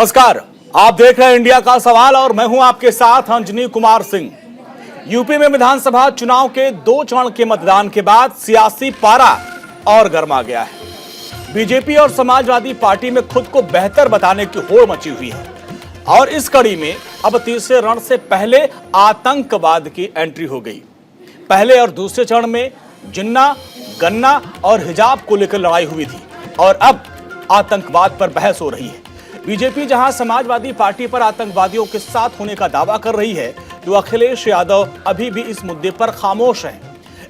नमस्कार, आप देख रहे हैं इंडिया का सवाल और मैं हूं आपके साथ अंजनी कुमार सिंह। यूपी में विधानसभा चुनाव के 2 चरण के मतदान के बाद सियासी पारा और गर्मा गया है। बीजेपी और समाजवादी पार्टी में खुद को बेहतर बताने की होड़ मची हुई है और इस कड़ी में अब तीसरे रण से पहले आतंकवाद की एंट्री हो गई। पहले और दूसरे चरण में जिन्ना, गन्ना और हिजाब को लेकर लड़ाई हुई थी और अब आतंकवाद पर बहस हो रही है। बीजेपी जहां समाजवादी पार्टी पर आतंकवादियों के साथ होने का दावा कर रही है, तो अखिलेश यादव अभी भी इस मुद्दे पर खामोश हैं।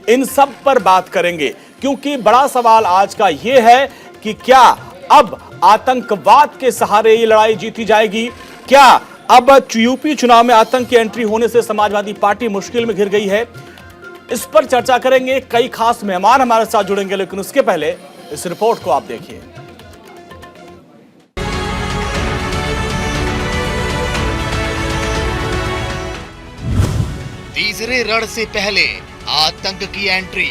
इन सब पर बात करेंगे क्योंकि बड़ा सवाल आज का यह है कि क्या अब आतंकवाद के सहारे ये लड़ाई जीती जाएगी? क्या अब यूपी चुनाव में आतंक की एंट्री होने से समाजवादी पार्टी मुश्किल में घिर गई है? इस पर चर्चा करेंगे। कई खास मेहमान हमारे साथ जुड़ेंगे, लेकिन उसके पहले इस रिपोर्ट को आप देखिए। तीसरे रण से पहले आतंक की एंट्री।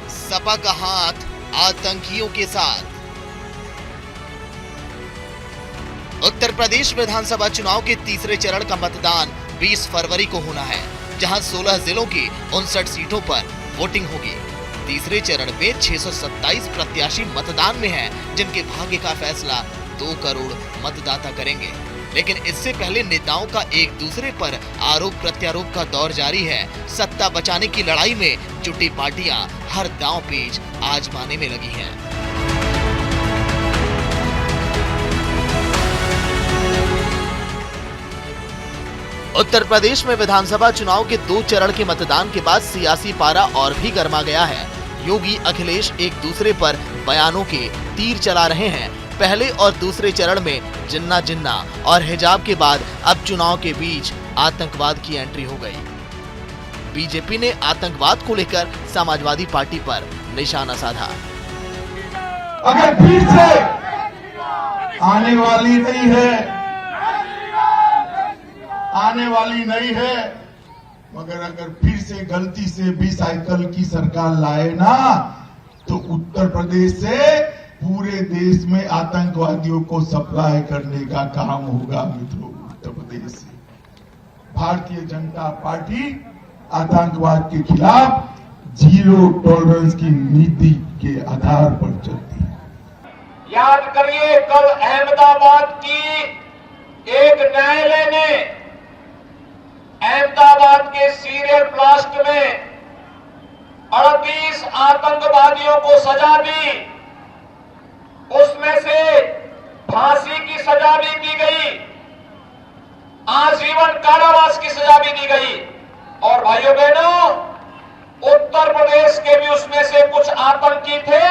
सपा का हाथ आतंकियों के साथ। उत्तर प्रदेश विधानसभा चुनाव के तीसरे चरण का मतदान 20 फरवरी को होना है, जहां 16 जिलों की 59 सीटों पर वोटिंग होगी। तीसरे चरण में 627 प्रत्याशी मतदान में हैं, जिनके भाग्य का फैसला 2 करोड़ मतदाता करेंगे। लेकिन इससे पहले नेताओं का एक दूसरे पर आरोप प्रत्यारोप का दौर जारी है। सत्ता बचाने की लड़ाई में जुटी पार्टियां हर दांव पेच आजमाने में लगी हैं। उत्तर प्रदेश में विधानसभा चुनाव के 2 चरण के मतदान के बाद सियासी पारा और भी गर्मा गया है। योगी अखिलेश एक दूसरे पर बयानों के तीर चला रहे हैं। पहले और दूसरे चरण में जिन्ना और हिजाब के बाद अब चुनाव के बीच आतंकवाद की एंट्री हो गई। बीजेपी ने आतंकवाद को लेकर समाजवादी पार्टी पर निशाना साधा। अगर फिर से आने वाली नहीं है, मगर अगर फिर से गलती से भी साइकिल की सरकार लाए ना, तो उत्तर प्रदेश से पूरे देश में आतंकवादियों को सप्लाई करने का काम होगा। मित्रों, उत्तर प्रदेश से भारतीय जनता पार्टी आतंकवाद के खिलाफ 0 टॉलरेंस की नीति के आधार पर चलती है। याद करिए, कल अहमदाबाद की एक न्यायालय ने अहमदाबाद के सीरियल ब्लास्ट में 38 आतंकवादियों को सजा दी। उसमें से फांसी की सजा भी दी गई, आजीवन कारावास की सजा भी दी गई। और भाइयों बहनों, उत्तर प्रदेश के भी उसमें से कुछ आतंकी थे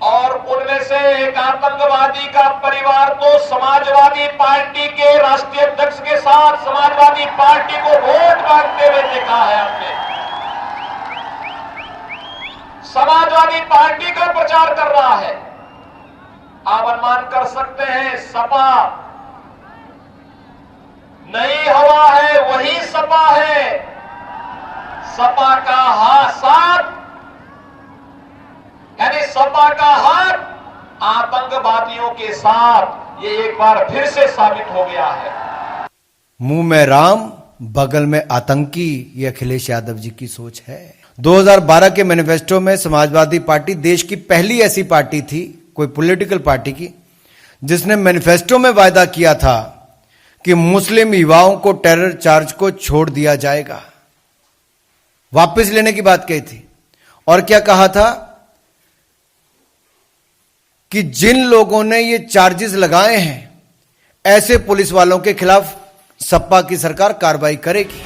और उनमें से एक आतंकवादी का परिवार तो समाजवादी पार्टी के राष्ट्रीय अध्यक्ष के साथ समाजवादी पार्टी को वोट मांगते हुए देखा है आपने। समाजवादी पार्टी का प्रचार कर रहा है। आप अनुमान कर सकते हैं, सपा नई हवा है, वही सपा है। सपा का हाथ साथ, यानी सपा का हाथ आतंकवादियों के साथ, ये एक बार फिर से साबित हो गया है। मुंह में राम, बगल में आतंकी, ये अखिलेश यादव जी की सोच है। 2012 के मैनिफेस्टो में समाजवादी पार्टी देश की पहली ऐसी पार्टी थी, कोई पॉलिटिकल पार्टी की, जिसने मैनिफेस्टो में वायदा किया था कि मुस्लिम युवाओं को टेरर चार्ज को छोड़ दिया जाएगा। वापस लेने की बात कही थी और क्या कहा था कि जिन लोगों ने ये चार्जेस लगाए हैं, ऐसे पुलिस वालों के खिलाफ सपा की सरकार कार्रवाई करेगी।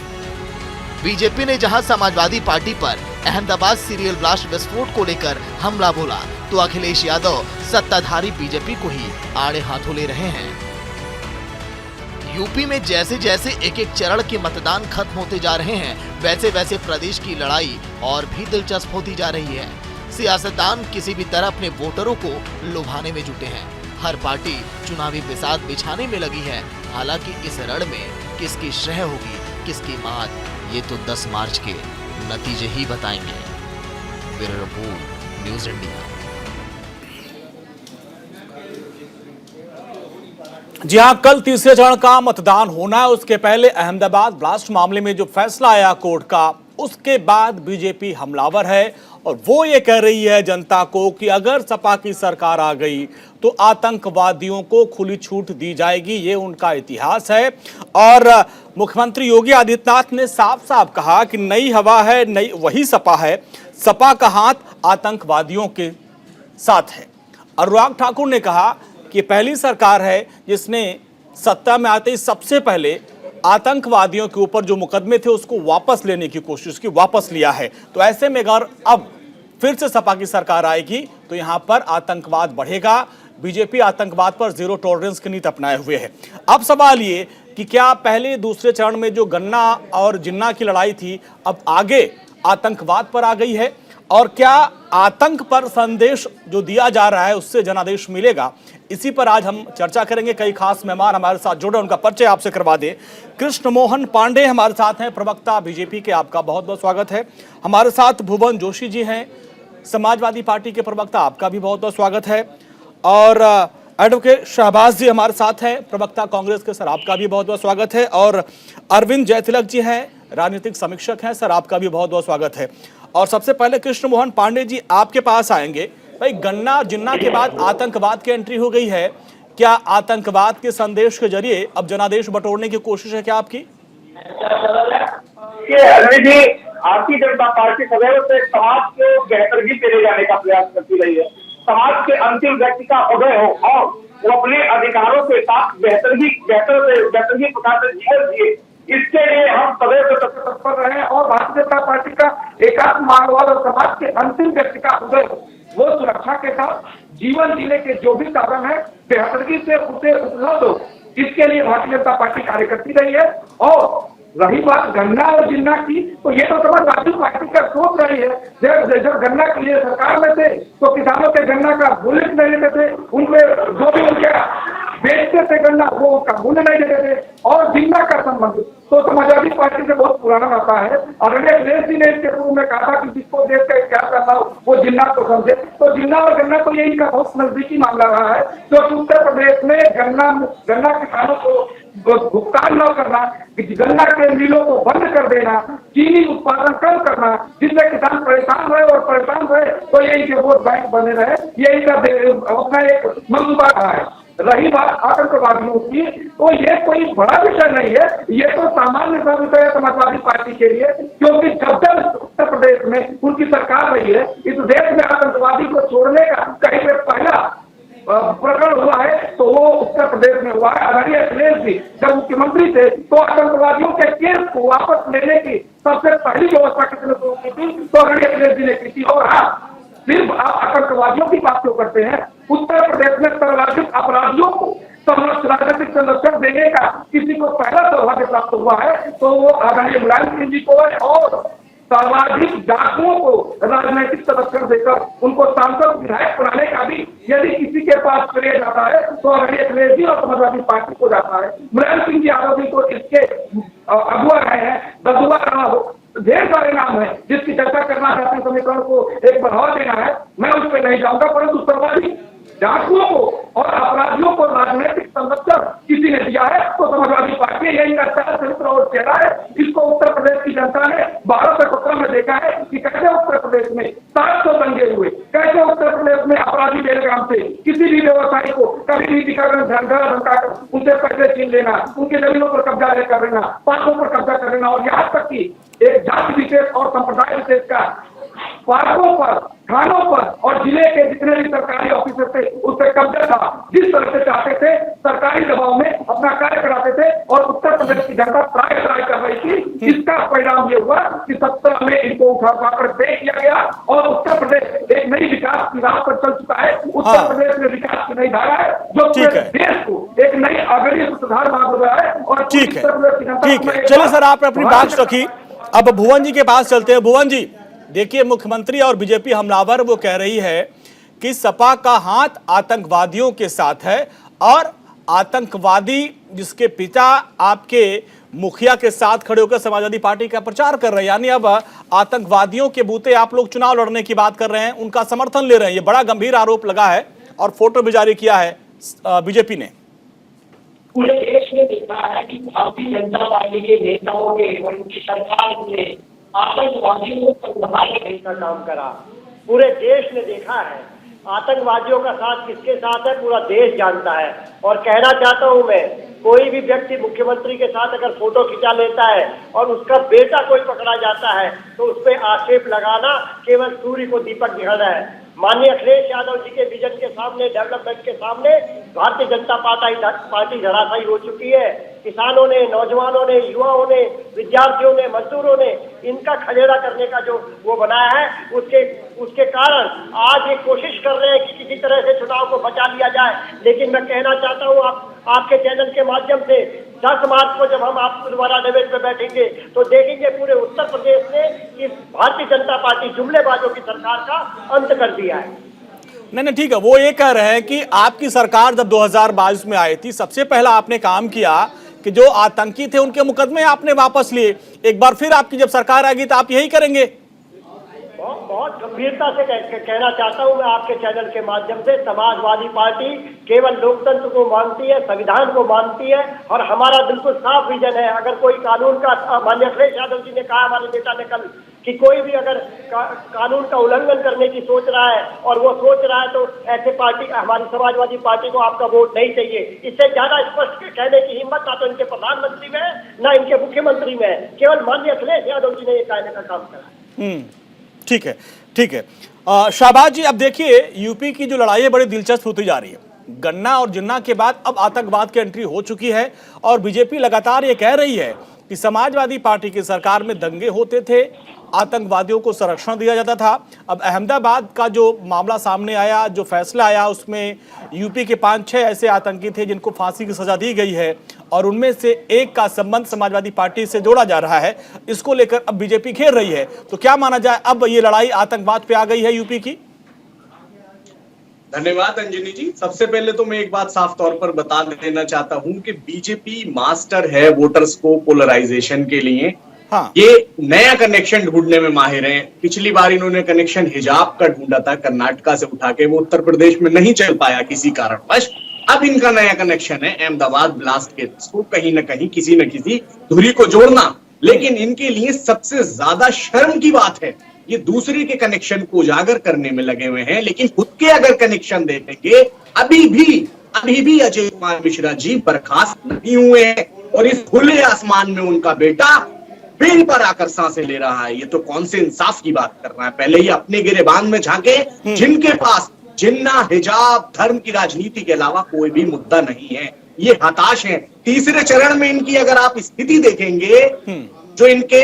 बीजेपी ने जहां समाजवादी पार्टी पर अहमदाबाद सीरियल ब्लास्ट विस्फोट को लेकर हमला बोला, तो अखिलेश यादव सत्ताधारी बीजेपी को ही आड़े हाथों ले रहे हैं। यूपी में जैसे जैसे एक एक चरण के मतदान खत्म होते जा रहे हैं, वैसे वैसे प्रदेश की लड़ाई और भी दिलचस्प होती जा रही है। सियासतदान किसी भी तरह अपने वोटरों को लुभाने में जुटे हैं। हर पार्टी चुनावी बिसात बिछाने में लगी है। हालांकि इस रण में किसकी शह होगी, किसकी मात, ये तो 10 मार्च के नतीजे ही बताएंगे। Bureau report, news India. जी हां, कल तीसरे चरण का मतदान होना है। उसके पहले अहमदाबाद ब्लास्ट मामले में जो फैसला आया कोर्ट का, उसके बाद बीजेपी हमलावर है और वो ये कह रही है जनता को कि अगर सपा की सरकार आ गई तो आतंकवादियों को खुली छूट दी जाएगी। ये उनका इतिहास है और मुख्यमंत्री योगी आदित्यनाथ ने साफ साफ कहा कि नई हवा है, नई वही सपा है, सपा का हाथ आतंकवादियों के साथ है। अनुराग ठाकुर ने कहा कि पहली सरकार है जिसने सत्ता में आते ही सबसे पहले आतंकवादियों के ऊपर जो मुकदमे थे उसको वापस लेने की कोशिश की, वापस लिया है। तो ऐसे में अगर अब फिर से सपा की सरकार आएगी तो यहां पर आतंकवाद बढ़ेगा। बीजेपी आतंकवाद पर जीरो टॉलरेंस की नीति अपनाए हुए है। अब सवाल ये कि क्या पहले दूसरे चरण में जो गन्ना और जिन्ना की लड़ाई थी अब आगे आतंकवाद पर आ गई है, और क्या आतंक पर संदेश जो दिया जा रहा है उससे जनादेश मिलेगा? इसी पर आज हम चर्चा करेंगे। कई खास मेहमान हमारे साथ जुड़े, उनका परिचय आपसे करवा दें। कृष्ण मोहन पांडे हमारे साथ हैं, प्रवक्ता बीजेपी के, आपका बहुत बहुत स्वागत है। हमारे साथ भुवन जोशी जी हैं, समाजवादी पार्टी के प्रवक्ता, आपका भी बहुत बहुत स्वागत है। और एडवोकेट शहबाज जी हमारे साथ हैं, प्रवक्ता कांग्रेस के, सर आपका भी बहुत बहुत स्वागत है। और अरविंद जयतिलक जी हैं, राजनीतिक समीक्षक हैं, सर आपका भी बहुत बहुत स्वागत है। और सबसे पहले कृष्ण मोहन पांडे जी आपके पास आएंगे। भाई, गन्ना और जिन्ना के बाद आतंकवाद की एंट्री हो गई है, क्या आतंकवाद के संदेश के जरिए अब जनादेश बटोरने की कोशिश है क्या आपकी? अरविंद जी, भारतीय जनता पार्टी सदैव से समाज को बेहतरगी देने जाने का प्रयास करती रही है। समाज के अंतिम व्यक्ति का उदय हो और वो अपने अधिकारों के साथ बेहतरगी प्रकार से जीवन जिए, इसके लिए हम सदैव से तत्पर रहे हैं। और भारतीय जनता पार्टी का एकात्म मानववाद और समाज के अंतिम व्यक्ति का उदय हो, वो सुरक्षा के साथ जीवन जीने के जो भी साधन है बेहतरगी से उसे उपलब्ध हो, इसके लिए भारतीय जनता पार्टी कार्य करती रही है। और रही बात गन्ना और जिन्ना की, तो ये तो समाजवादी पार्टी का सोच रही है। जब गन्ना के लिए सरकार में थे तो किसानों के गन्ना का मूल्य नहीं देते थे, उनके जो भी उनके बेचते थे गन्ना वो उसका मूल्य नहीं देते थे। और जिन्ना का संबंध तो समाजवादी पार्टी से बहुत पुराना आता है। आदरणीय अखिलेश जी ने इसके पूर्व में कहा था कि जिसको देश का क्या करना हो वो जिन्ना को समझे। तो जिन्ना और गन्ना तो यही का बहुत नजदीकी मामला रहा है, क्योंकि उत्तर प्रदेश में गन्ना किसानों को भुगतान न करना, गन्ना के मिलों को बंद कर देना, चीनी उत्पादन कम करना, जिससे किसान परेशान रहे, तो यही के वोट बैंक बने रहे, यही का अपना एक मंसूबा रहा है। रही बात आतंकवादियों की, तो ये कोई बड़ा विषय नहीं है, ये तो सामान्य सा विषय है समाजवादी पार्टी के लिए। क्योंकि जब उत्तर प्रदेश में उनकी सरकार रही है, इस देश में आतंकवादी को छोड़ने का कहीं पे पहला प्रकरण हुआ है तो वो उत्तर प्रदेश में हुआ है। आदरणीय अखिलेश जी जब मुख्यमंत्री थे तो आतंकवादियों के केस को वापस लेने की सबसे पहली व्यवस्था किसने शुरू की थी? तो आदरणीय अखिलेश जी ने की थी। और हाँ, सिर्फ आप आतंकवादियों की बात क्यों करते हैं? उत्तर प्रदेश में सर्वाधिक अपराधियों को राजनीतिक संरक्षण देने का किसी को पहला सौभाग्य प्राप्त हुआ है तो वो आदरणीय मुलायम सिंह जी को है। और सर्वाधिक डाकुओं को राजनीतिक संरक्षण देकर उनको सांसद विधायक बनाने का भी यदि किसी के पास श्रेय जाता है तो आदरणीय अखिलेश जी और समाजवादी पार्टी को जाता है। मुलायम सिंह यादव जी को इसके अगुआ रहे हैं, दसुआ रहा हो, ढेर सारे नाम है जिसकी चर्चा करना चाहते हैं। समीकरण को एक बढ़ावा देना है, मैं उस पर नहीं जाऊंगा, परंतु सर्वाधिक डाकुओं को और अपराधियों को राजनीतिक संरक्षण किसी ने दिया है तो समाजवादी पार्टी यही अच्छा चरित्र और चेहरा है। इसको उत्तर प्रदेश की जनता ने 12 से 17 में देखा है कि कैसे उत्तर प्रदेश में 700 दंगे हुए, कैसे उत्तर प्रदेश में अपराधी बेलगाम से किसी भी व्यवसायी को कभी भी दिखाकर धमकाकर उनसे पैसे छीन लेना, उनकी जमीनों पर कब्जा कर लेना, पार्कों पर कब्जा कर लेना, और यहाँ तक कि एक जाति विशेष और संप्रदाय विशेष का पार्कों पर, थानों पर और जिले के जितने भी सरकारी ऑफिसर थे उस पर कब्जा था। जिस तरह से चाहते थे सरकारी दबाव में अपना कार्य कराते थे और उत्तर प्रदेश की जनता ट्राई कर रही थी। इसका परिणाम ये हुआ कि 17 में इनको उठाकर दे दिया गया और उत्तर प्रदेश एक नई विकास की राह पर चल चुका है। उत्तर प्रदेश में विकास की नई धारा है जो पूरे देश को एक नई अग्रणी सुधार मार्ग हो रहा है। और ठीक है, चलिए सर आपने अपनी बात रखी। अब भुवन जी के पास चलते हैं। भुवन जी, देखिए, मुख्यमंत्री और बीजेपी हमलावर वो कह रही है कि सपा का हाथ आतंकवादियों के साथ है और आतंकवादी जिसके पिता आपके मुखिया के साथ खड़े होकर समाजवादी पार्टी का प्रचार कर रहे हैं, यानी अब आतंकवादियों के बूते आप लोग चुनाव लड़ने की बात कर रहे हैं, उनका समर्थन ले रहे हैं। ये बड़ा गंभीर आरोप लगा है और फोटो भी जारी किया है बीजेपी ने। पूरे देश ने देखा है कि भारतीय जनता पार्टी के नेताओं ने और उनकी सरकार ने आतंकवादियों को संभालने का काम करा। पूरे देश ने देखा है आतंकवादियों का साथ किसके साथ है, पूरा देश जानता है। और कहना चाहता हूं मैं, कोई भी व्यक्ति मुख्यमंत्री के साथ अगर फोटो खिंचा लेता है और उसका बेटा कोई पकड़ा जाता है तो उस पर आक्षेप लगाना केवल सूर्य को दीपक दिखाना है। माननीय अखिलेश यादव जी के विजन के सामने, डेवलपमेंट के सामने भारतीय जनता पार्टी धराशायी हो चुकी है। किसानों ने, नौजवानों ने, युवाओं ने, विद्यार्थियों ने, मजदूरों ने इनका खदेड़ा करने का जो वो बनाया है, उसके कारण आज ये कोशिश कर रहे हैं कि किसी तरह से चुनाव को बचा लिया जाए। लेकिन मैं कहना चाहता हूँ आपके चैनल के माध्यम से 10 मार्च को जब हम आपको दोबारा डिबेट में बैठेंगे तो देखेंगे पूरे उत्तर प्रदेश ने इस भारतीय जनता पार्टी जुमलेबाजों की सरकार का अंत कर दिया है। नहीं, ठीक है। वो ये कह रहे हैं कि आपकी सरकार जब 2022 में आई थी, सबसे पहला आपने काम किया कि जो आतंकी थे उनके मुकदमे आपने वापस लिए। एक बार फिर आपकी जब सरकार आएगी तो आप यही करेंगे? बहुत गंभीरता से कहना चाहता हूं मैं आपके चैनल के माध्यम से, समाजवादी पार्टी केवल लोकतंत्र को मानती है, संविधान को मानती है और हमारा बिल्कुल साफ विजन है। अगर कोई कानून का, माननीय अखिलेश यादव जी ने कहा हमारे नेता ने कल कि कोई भी अगर कानून का उल्लंघन करने की सोच रहा है और वो सोच रहा है तो ऐसे पार्टी, हमारी समाजवादी पार्टी को आपका वोट नहीं चाहिए। इससे ज्यादा स्पष्ट कहने की हिम्मत ना तो इनके प्रधानमंत्री में है ना इनके मुख्यमंत्री में है, केवल माननीय अखिलेश यादव जी ने ये कहने का काम करा। ठीक है, ठीक है। शाहबाज जी, अब देखिए यूपी की जो लड़ाई है बड़ी दिलचस्प होती जा रही है। गन्ना और जिन्ना के बाद अब आतंकवाद की एंट्री हो चुकी है और बीजेपी लगातार ये कह रही है कि समाजवादी पार्टी की सरकार में दंगे होते थे, आतंकवादियों को संरक्षण दिया जाता था। अब अहमदाबाद का जो मामला सामने आया, जो फैसला आया, उसमें यूपी के 5-6 ऐसे आतंकी थे जिनको फांसी की सजा दी गई है और उनमें से एक का संबंध समाजवादी पार्टी से जोड़ा जा रहा है। इसको लेकर अब बीजेपी घेर रही है। तो क्या माना जाए, अब ये लड़ाई आतंकवाद पे आ गई है यूपी की? धन्यवाद अंजनी जी। सबसे पहले तो मैं एक बात साफ तौर पर बता देना चाहता हूं कि बीजेपी मास्टर है वोटर्स को पोलराइजेशन के लिए। हाँ। ये नया कनेक्शन ढूंढने में माहिर हैं। पिछली बार इन्होंने कनेक्शन हिजाब का ढूंढा था कर्नाटका से उठा के, वो उत्तर प्रदेश में नहीं चल पाया किसी कारणवश। अब इनका नया कनेक्शन है अहमदाबाद ब्लास्ट के, इसको कहीं ना कहीं किसी न किसी धुरी को जोड़ना। लेकिन इनके लिए सबसे ज्यादा शर्म की बात है ये दूसरे के कनेक्शन को उजागर करने में लगे हुए हैं, लेकिन खुद के अगर कनेक्शन देखेंगे अभी भी अजय कुमार मिश्रा जी बर्खास्त नहीं हुए हैं और इस खुले आसमान में उनका बेटा बेल पर आकर सांसें ले रहा है। ये तो कौन से इंसाफ की बात कर रहा है। पहले ही अपने गिरेबान में झांके, जिनके पास जिन्ना, हिजाब, धर्म की राजनीति के अलावा कोई भी मुद्दा नहीं है, ये हताश हैं। तीसरे चरण में इनकी अगर आप स्थिति देखेंगे, जो इनके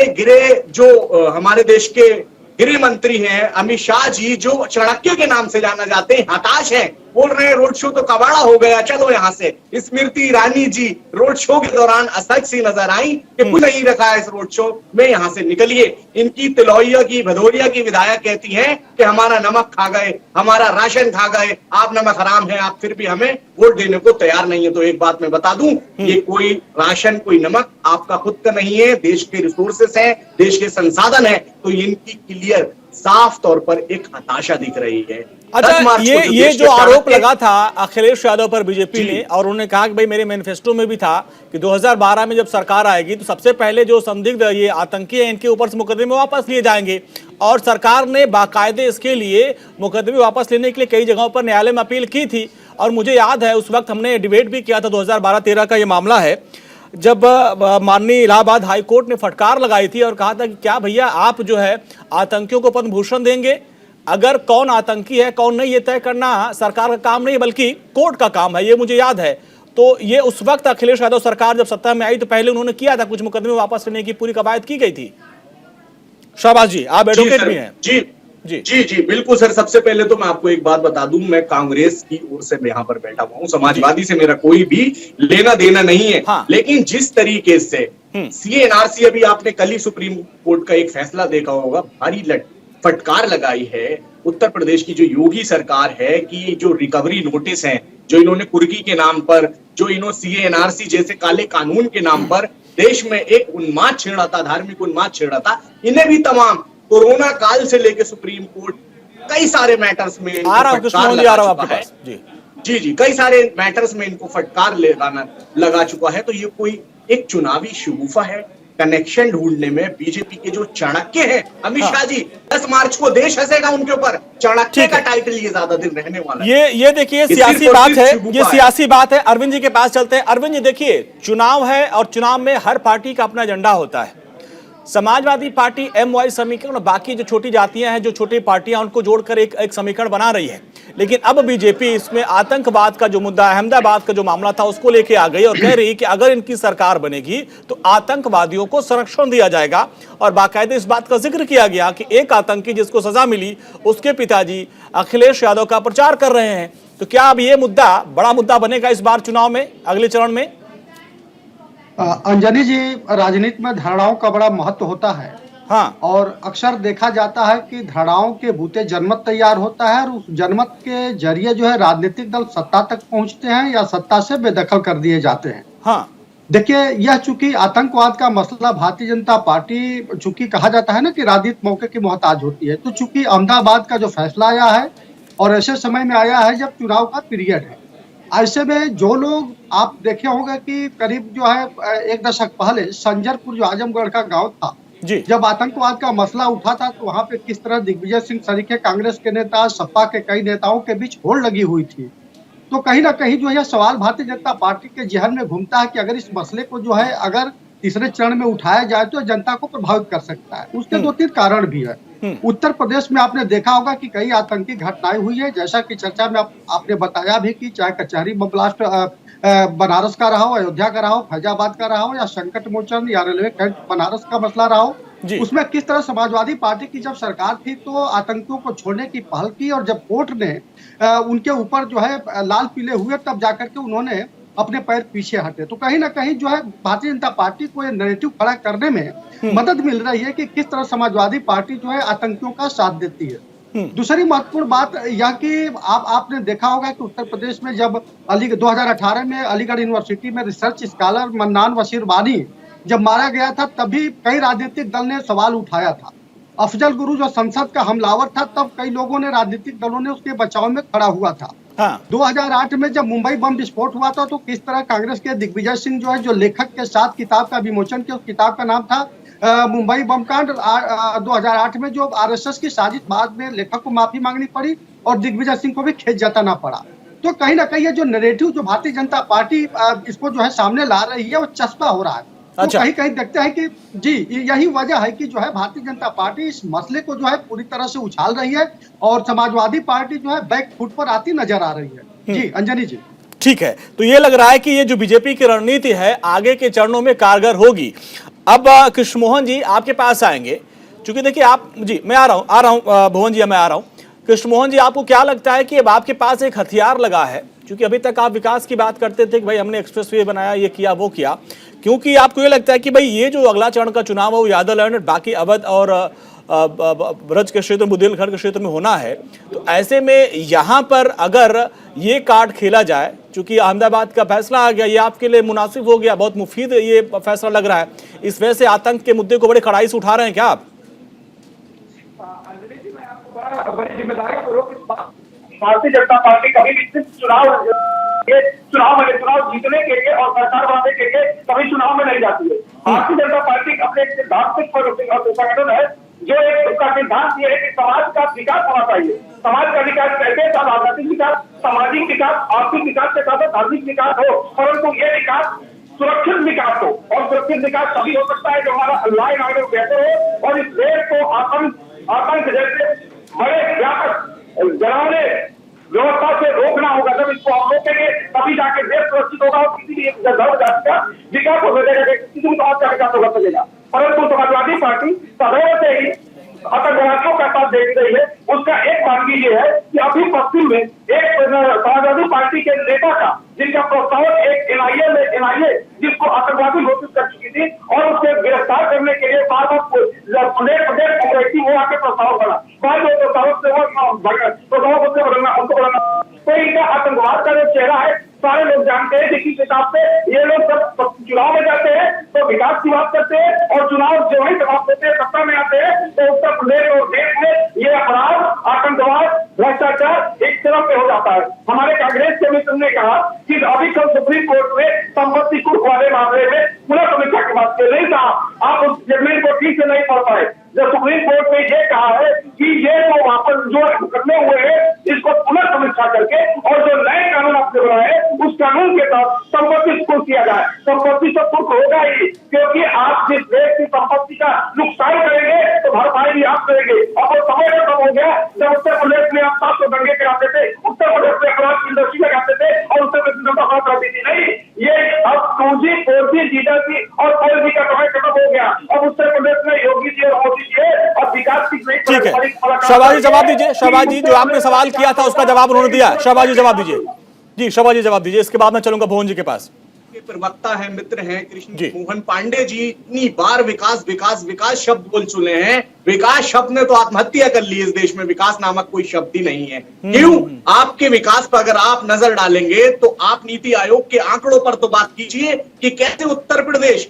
हमारे देश के गृह मंत्री हैं अमित शाह जी, जो चाणक्य के नाम से जाना जाते हैं, हताश हैं। बोल रहे हैं रोड शो तो कबाड़ा हो गया, चलो यहाँ से। स्मृति ईरानी जी रोड शो के दौरान असहज सी नजर आई कि कुछ नहीं रखा है इस रोड शो में, यहाँ से निकलिए। इनकी तिलौया की, भदौरिया की विधायक कहती हैं कि हमारा नमक खा गए, हमारा राशन खा गए, आप नमक हराम है, आप फिर भी हमें वोट देने को तैयार नहीं है। तो एक बात मैं बता दूं, ये कोई राशन, कोई नमक आपका खुद का नहीं है, देश के रिसोर्सेस है, देश के संसाधन है। तो इनकी क्लियर साफ तौर पर एक हताशा दिख रही है। अच्छा, ये जो आरोप लगा था अखिलेश यादव पर बीजेपी ने, और उन्होंने कहा कि भाई मेरे मैनिफेस्टो में भी था कि 2012 में जब सरकार आएगी तो सबसे पहले जो संदिग्ध ये आतंकी हैं इनके ऊपर से मुकदमे वापस लिए जाएंगे, और सरकार ने बाकायदे इसके लिए मुकदमे वापस लेने के लिए कई जगहों पर न्यायालय में अपील की थी। और मुझे याद है उस वक्त हमने डिबेट भी किया था, 2012-13 का ये मामला है, जब माननीय इलाहाबाद हाई कोर्ट ने फटकार लगाई थी और कहा था कि क्या भैया आप जो है आतंकियों को पद्म भूषण देंगे? अगर कौन आतंकी है कौन नहीं ये तय करना सरकार का काम नहीं बल्कि कोर्ट का काम है, ये मुझे याद है। तो ये उस वक्त अखिलेश यादव सरकार जब सत्ता में आई तो पहले उन्होंने किया था, कुछ मुकदमे वापस लेने की पूरी कवायद की गई थी। शाहबाज जी, आप एडवोकेट भी हैं। जी जी जी जी बिल्कुल सर। सबसे पहले तो मैं आपको एक बात बता दूं, मैं कांग्रेस की ओर से यहाँ पर बैठा हुआ हूँ, समाजवादी से मेरा कोई भी लेना देना नहीं है। हाँ। लेकिन जिस तरीके से CA/NRC, अभी आपने कल ही सुप्रीम कोर्ट का एक फैसला देखा होगा, भारी फटकार लगाई है उत्तर प्रदेश की जो योगी सरकार है कि जो रिकवरी नोटिस है जो इन्होंने कुर्की के नाम पर, जो इन्होंने CA/NRC जैसे काले कानून के नाम पर देश में एक उन्माद छेड़ा था, धार्मिक उन्माद छेड़ा था, इन्हें भी तमाम कोरोना काल से लेकर सुप्रीम कोर्ट कई सारे मैटर्स में आ रहा हूं आपके पास जी। जी जी, कई सारे मैटर्स में इनको फटकार लगा चुका है। तो ये कोई एक चुनावी शगुफा है। कनेक्शन ढूंढने में बीजेपी के जो चाणक्य हैं अमित शाह जी, 10 मार्च को देश हंसेगा उनके ऊपर। चाणक्य का टाइटल ये ज्यादा दिन रहने वाला है। ये देखिए सियासी बात है, ये सियासी बात है। अरविंद जी के पास चलते हैं। अरविंद जी देखिए, चुनाव है और चुनाव में हर पार्टी का अपना एजेंडा होता है। समाजवादी पार्टी MY समीकरण और बाकी जो छोटी जातियां हैं, जो छोटी पार्टियां, उनको जोड़कर एक समीकरण बना रही है। लेकिन अब बीजेपी इसमें आतंकवाद का जो मुद्दा, अहमदाबाद का जो मामला था, उसको लेके आ गई और कह रही कि अगर इनकी सरकार बनेगी तो आतंकवादियों को संरक्षण दिया जाएगा। और बाकायदे इस बात का जिक्र किया गया कि एक आतंकी जिसको सजा मिली, उसके पिताजी अखिलेश यादव का प्रचार कर रहे हैं। तो क्या अब ये मुद्दा बड़ा मुद्दा बनेगा इस बार चुनाव में, अगले चरण में? अंजनी जी, राजनीति में धारणाओं का बड़ा महत्व होता है। हाँ। और अक्सर देखा जाता है कि धारणाओं के बूते जनमत तैयार होता है और उस जनमत के जरिए जो है राजनीतिक दल सत्ता तक पहुंचते हैं या सत्ता से बेदखल कर दिए जाते हैं। हाँ। देखिए, यह चूंकि आतंकवाद का मसला भारतीय जनता पार्टी, चूंकि कहा जाता है ना कि राजनीतिक मौके की मोहताज होती है, तो चूंकि अहमदाबाद का जो फैसला आया है और ऐसे समय में आया है जब चुनाव का पीरियड है, ऐसे में जो लोग, आप देखे होंगे कि करीब जो है 1 दशक पहले संजरपुर जो आजमगढ़ का गांव था, जब आतंकवाद का मसला उठा था तो वहां पे किस तरह दिग्विजय सिंह सरीखे कांग्रेस के नेता, सपा के कई नेताओं के बीच होड़ लगी हुई थी। तो कहीं ना कहीं जो है सवाल भारतीय जनता पार्टी के जहन में घूमता है कि अगर इस मसले को जो है अगर तीसरे चरण में उठाया जाए तो जनता को प्रभावित कर सकता है। उसके 2-3 कारण भी है। उत्तर प्रदेश में आपने देखा होगा कि कई आतंकी घटनाएं हुई है, जैसा कि चर्चा में आपने बताया भी कि चाहे कचहरी बम ब्लास्ट बनारस का रहा हो, अयोध्या का रहा हो, फैजाबाद का रहा हो, या संकट मोचन या रेलवे कैंट बनारस का मसला रहा हो, उसमें किस तरह समाजवादी पार्टी की जब सरकार थी तो आतंकियों को छोड़ने की पहल की और जब कोर्ट ने उनके ऊपर जो है लाल पीले हुए तब जाकर के उन्होंने अपने पैर पीछे हटे। तो कहीं ना कहीं जो है भारतीय जनता पार्टी को ये नैरेटिव खड़ा करने में मदद मिल रही है कि किस तरह समाजवादी पार्टी जो है आतंकियों का साथ देती है। दूसरी महत्वपूर्ण बात यह कि आपने देखा होगा कि उत्तर प्रदेश में जब 2018 में अलीगढ़ यूनिवर्सिटी में रिसर्च स्कॉलर मन्नान वसीर वानी जब मारा गया था, तभी कई राजनीतिक दल ने सवाल उठाया था। अफजल गुरु जो संसद का हमलावर था, तब कई लोगों ने, राजनीतिक दलों ने उसके बचाव में खड़ा हुआ था। हाँ। 2008 में जब मुंबई बम विस्फोट हुआ था तो किस तरह कांग्रेस के दिग्विजय सिंह जो है, जो लेखक के साथ किताब का विमोचन किया, उस किताब का नाम था मुंबई बम कांड। 2008 में जो RSS की साजिश, बाद में लेखक को माफी मांगनी पड़ी और दिग्विजय सिंह को भी खेत जताना पड़ा। तो कहीं ना कहीं ये जो नैरेटिव जो भारतीय जनता पार्टी इसको जो है सामने ला रही है, वो चस्पा हो रहा है। अच्छा। तो कहीं कहीं देखते हैं कि जी यही वजह है कि जो है भारतीय जनता पार्टी इस मसले को जो है पूरी तरह से उछाल रही है और समाजवादी पार्टी जो है बैक फुट पर आती नजर आ रही है। जी अंजनी जी, ठीक है। तो ये लग रहा है कि ये जो बीजेपी की रणनीति है आगे के चरणों में कारगर होगी। अब कृष्ण मोहन जी आपके पास आएंगे, क्योंकि देखिए आप, जी मैं आ रहा हूं भुवन जी, मैं आ रहा हूं। कृष्ण मोहन जी, आपको क्या लगता है कि अब आपके पास एक हथियार लगा है? क्योंकि अभी तक आप विकास की बात करते थे कि भाई हमने एक्सप्रेसवे बनाया, ये किया, वो किया, क्योंकि आपको ये लगता है कि भाई ये जो अगला चरण का चुनाव है वो यादव बाकी अवध और ब्रज के क्षेत्र, बुंदेलखंड के क्षेत्र में होना है, तो ऐसे में यहाँ पर अगर ये कार्ड खेला जाए, चूंकि अहमदाबाद का फैसला आ गया, ये आपके लिए मुनासिब हो गया, बहुत मुफीद ये फैसला लग रहा है, इस वजह से आतंक के मुद्दे को बड़े कड़ाई से उठा रहे हैं क्या आप? भारतीय जनता पार्टी कभी भी सिर्फ चुनाव जीतने के लिए और सरकार बनाने के लिए कभी चुनाव में नहीं जाती है। भारतीय जनता पार्टी अपने सिद्धांत संगठन है जो उसका सिद्धांत ये है कि समाज का विकास होना चाहिए। समाज का विकास कैसे? राजनीतिक विकास, सामाजिक विकास, आर्थिक विकास के साथ धार्मिक विकास हो, परंतु ये विकास सुरक्षित विकास हो। और सुरक्षित विकास तभी हो सकता है जो हमारा लॉ एंड ऑर्डर बेहतर हो और इस देश को आतंक जैसे बड़े व्यापक डरावने व्यवस्था से रोकना होगा। जब इसको हम रोकेंगे तभी जाके देश सुरक्षित होगा और किसी भी धर्म जाति का विकास हो सकेगा, किसी भी समाज का विकास हो सकेगा। परंतु समाजवादी पार्टी सदैव से ही आतंकवादियों का साथ देख रही है। उसका एक बात ये है कि अभी पश्चिम में एक समाजवादी पार्टी के नेता का, जिनका प्रस्ताव एक NIA जिसको आतंकवादी घोषित कर चुकी थी और उसके गिरफ्तार करने के लिए बार बार प्रदेश वो आके प्रस्ताव बना, बाद में प्रस्ताव से बदलना, उनको बदलना। तो इनका आतंकवाद का जो चेहरा है सारे लोग जानते हैं। जिस हिसाब से ये लोग जब चुनाव में जाते हैं तो विकास की बात करते हैं और चुनाव जो ही समाप्त होते हैं, सत्ता में आते हैं, तो उत्तर प्रदेश और देश में ये अपराध, आतंकवाद, भ्रष्टाचार एक तरफ पे हो जाता है। हमारे कांग्रेस के कहा कि अभी कल सुप्रीम कोर्ट में संपत्ति कुर्क वाले मामले में पुनः समीक्षा की बात कर नहीं कहा, आप उस जजमेंट को ठीक से नहीं पढ़ पाए। जब सुप्रीम कोर्ट ने ये कहा है कि ये जो वापस जो मुकदमे हुए हैं इसको पुनः समीक्षा करके और जो नए कानून आपने बनाए उस कानून के तहत संपत्ति कुर्क किया जाए। संपत्ति तो कुर्क होगा ही, क्योंकि आप जिस देश की संपत्ति का नुकसान करेंगे तो भरपाई भी आप करेंगे। अब वो समय खत्म हो गया जब उत्तर प्रदेश में आप 700 दंगे कराते थे, उत्तर प्रदेश में अपराध की इंडस्ट्री लगाते थे और उत्तर प्रदेश में बात रहती थी। नहीं, ये अब 2G 4G जीजाजी और 4G का समय खत्म हो गया। अब उत्तर प्रदेश में योगी जी और मोदी जी और विकास की नई ठीक है, शहबाज जी जवाब दीजिए। शहबाज जी, जो आपने सवाल किया था उसका जवाब उन्होंने दिया। शहबाज जी जवाब दीजिए। जी शहबाज जी जवाब दीजिए, इसके बाद मैं चलूंगा भुवन जी के पास। प्रवक्ता है, मित्र हैं कृष्ण मोहन पांडे जी, इतनी बार विकास विकास विकास शब्द बोल चुके हैं। विकास शब्द ने तो आत्महत्या कर ली। इस देश में विकास नामक कोई शब्द ही नहीं है। क्यों? आपके विकास पर अगर आप नजर डालेंगे तो आप नीति आयोग के आंकड़ों पर तो बात कीजिए कि कैसे उत्तर प्रदेश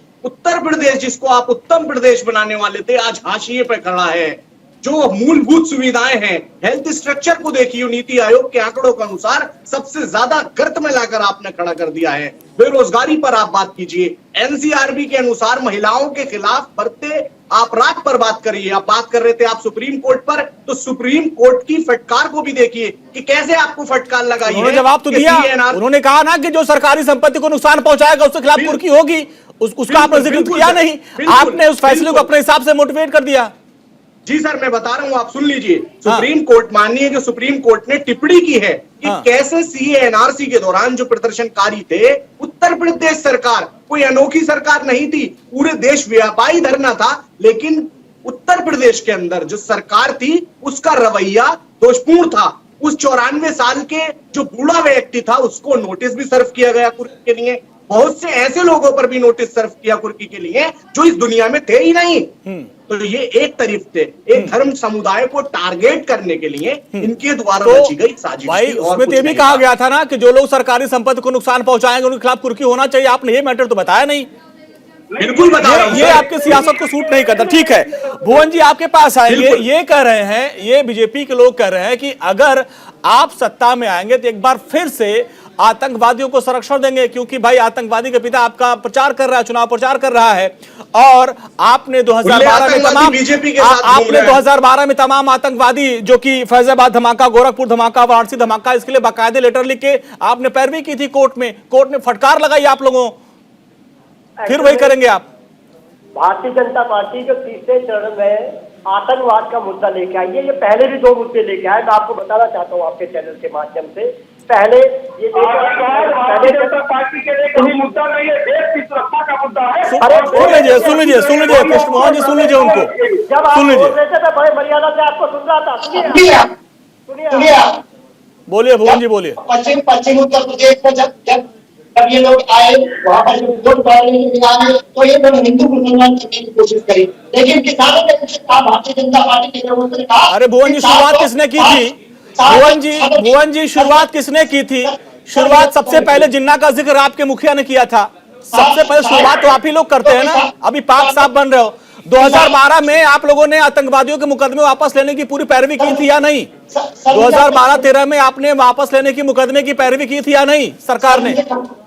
जिसको आप उत्तम प्रदेश बनाने वाले थे, आज हाशिए पे खड़ा है। जो मूलभूत सुविधाएं हैं, हेल्थ स्ट्रक्चर को देखिए, नीति आयोग के आंकड़ों के अनुसार सबसे ज्यादा गर्त में लाकर आपने खड़ा कर दिया है। बेरोजगारी पर आप बात कीजिए, एनसीआरबी के अनुसार महिलाओं के खिलाफ बढ़ते अपराध पर बात करिए। आप बात कर रहे थे आप सुप्रीम कोर्ट पर, तो सुप्रीम कोर्ट की फटकार को भी देखिए कि कैसे आपको फटकार लगाई है। उन्होंने जवाब तो दिया, उन्होंने कहा ना कि जो सरकारी संपत्ति को नुकसान पहुंचाएगा उसके खिलाफ कुर्की होगी। उसका आपने जिक्र किया नहीं, आपने उस फैसले को अपने हिसाब से मोटिवेट कर दिया। जी सर, मैं बता रहा हूं, आप सुन लीजिए। सुप्रीम कोर्ट, माननीय जो सुप्रीम कोर्ट ने टिप्पणी की है कि कैसे सीए एनआरसी के दौरान जो प्रदर्शनकारी थे, उत्तर प्रदेश सरकार कोई अनोखी सरकार नहीं थी, पूरे देश व्यापारी धरना था, लेकिन उत्तर प्रदेश के अंदर जो सरकार थी उसका रवैया दोषपूर्ण था। उस 94 साल के जो बूढ़ा व्यक्ति था उसको नोटिस भी सर्व किया गया कुर्की के लिए। बहुत से ऐसे लोगों पर भी नोटिस सर्व किया कुर्की के लिए जो इस दुनिया में थे ही नहीं। तो ये एक तरीफ थे, एक धर्म समुदाय को टारगेट करने के लिए इनके द्वारा रची गई साजिश। भाई उसमें तो ये भी कहा गया था ना कि जो लोग सरकारी संपत्ति को नुकसान पहुंचाएंगे उनके खिलाफ कुर्की होना चाहिए। आपने ये मैटर तो बताया नहीं। बिल्कुल बता रहा हूं, ये आपकी सियासत को सूट नहीं करता। ठीक है भुवन जी, आपके पास आएंगे। ये कह रहे हैं, ये बीजेपी के लोग कह रहे हैं कि अगर आप सत्ता में आएंगे तो एक बार फिर से आतंकवादियों को संरक्षण देंगे, क्योंकि भाई आतंकवादी के पिता आपका प्रचार कर रहा है, चुनाव प्रचार कर रहा है, और आपने 2012 में तमाम आतंकवादी जो कि फैजाबाद धमाका, गोरखपुर धमाका, वाराणसी धमाका, इसके लिए बाकायदे लेटर लिख के आपने पैरवी की थी कोर्ट में। कोर्ट ने फटकार लगाई आप लोगों, फिर वही करेंगे आप। भारतीय जनता पार्टी जो तीसरे चरण में आतंकवाद का मुद्दा लेके आई है, ये पहले भी 2 मुद्दे लेके आए। मैं आपको बताना चाहता हूँ आपके चैनल के माध्यम से। पहले ये भारतीय जनता पार्टी के लिए कोई मुद्दा नहीं है, देश की सुरक्षा का मुद्दा है। सुन लीजिए कृष्ण मोहन जी, सुन लीजिए उनको, जब आप बोल रहे थे मैं बड़े मर्यादा से आपको सुन रहा था। सुनिए बोलिए भुवन जी, बोलिए। पश्चिम उत्तर प्रदेश में जब ये लोग आए, वहाँ पर जो वोट डालने के लिए आए, तो ये लोग हिंदू मुसलमान करने की कोशिश करी, लेकिन किसानों ने उनसे कहा, भारतीय जनता पार्टी के लोगों ने कहा। अरे भुवन जी, शुरुआत किसने की थी? भुवन जी शुरुआत किसने की थी? शुरुआत सबसे पहले जिन्ना का जिक्र आपके मुखिया ने किया था। सबसे पहले शुरुआत तो आप ही लोग करते हैं ना। अभी पाक साहब बन रहे हो। 2012 में आप लोगों ने आतंकवादियों के मुकदमे वापस लेने की पूरी पैरवी की थी या नहीं? 2012-13 में आपने वापस लेने की मुकदमे की पैरवी की थी या नहीं सरकार ने?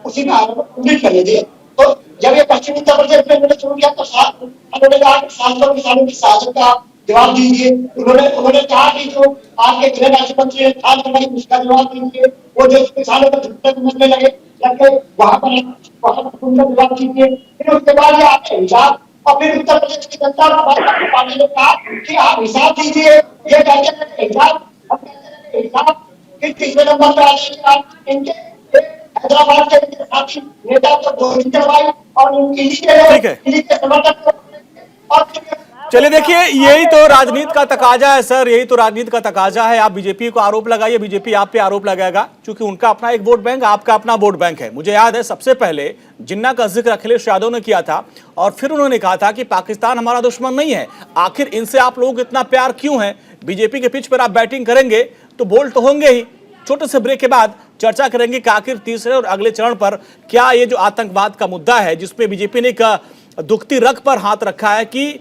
उसी में उम्मीद कर लीजिए। तो जब ये पश्चिमी उत्तर प्रदेश में उन्होंने शुरू किया तो उन्होंने कहा कि सांसदों किसानों की साजिश का जवाब दीजिए। उन्होंने कहा कि जो आपके गृह राज्य मंत्री उसका जवाब दीजिए। वो जो किसानों को झुकने मिलने लगे वहां पर उनका जवाब दीजिए। फिर उसके बाद ये आपके हिसाब, और फिर उत्तर प्रदेश की जनता पार्टी ने कहा कि आप हिसाब दीजिए। ये कहते हिसाब फिर तीसरे नंबर पर आने के बाद इनके हैदराबाद के साथी नेता को गोली चलवाई और इनके समर्थक। चलिए देखिए, यही तो राजनीति का तकाजा है सर, यही तो राजनीति का तकाजा है। आप बीजेपी को आरोप लगाइए, बीजेपी आप पे आरोप लगाएगा, क्योंकि उनका अपना एक वोट बैंक, आपका अपना वोट बैंक है। मुझे याद है सबसे पहले जिन्ना का जिक्र अखिलेश यादव ने किया था, और फिर उन्होंने कहा था कि पाकिस्तान हमारा दुश्मन नहीं है। आखिर इनसे आप लोगों को इतना प्यार क्यों है? बीजेपी के पिच पर आप बैटिंग करेंगे तो बोल्ड तो होंगे ही। छोटे से ब्रेक के बाद चर्चा करेंगे कि आखिर तीसरे और अगले चरण पर क्या ये जो आतंकवाद का मुद्दा है, जिसमें बीजेपी ने एक दुखती रग पर हाथ रखा है कि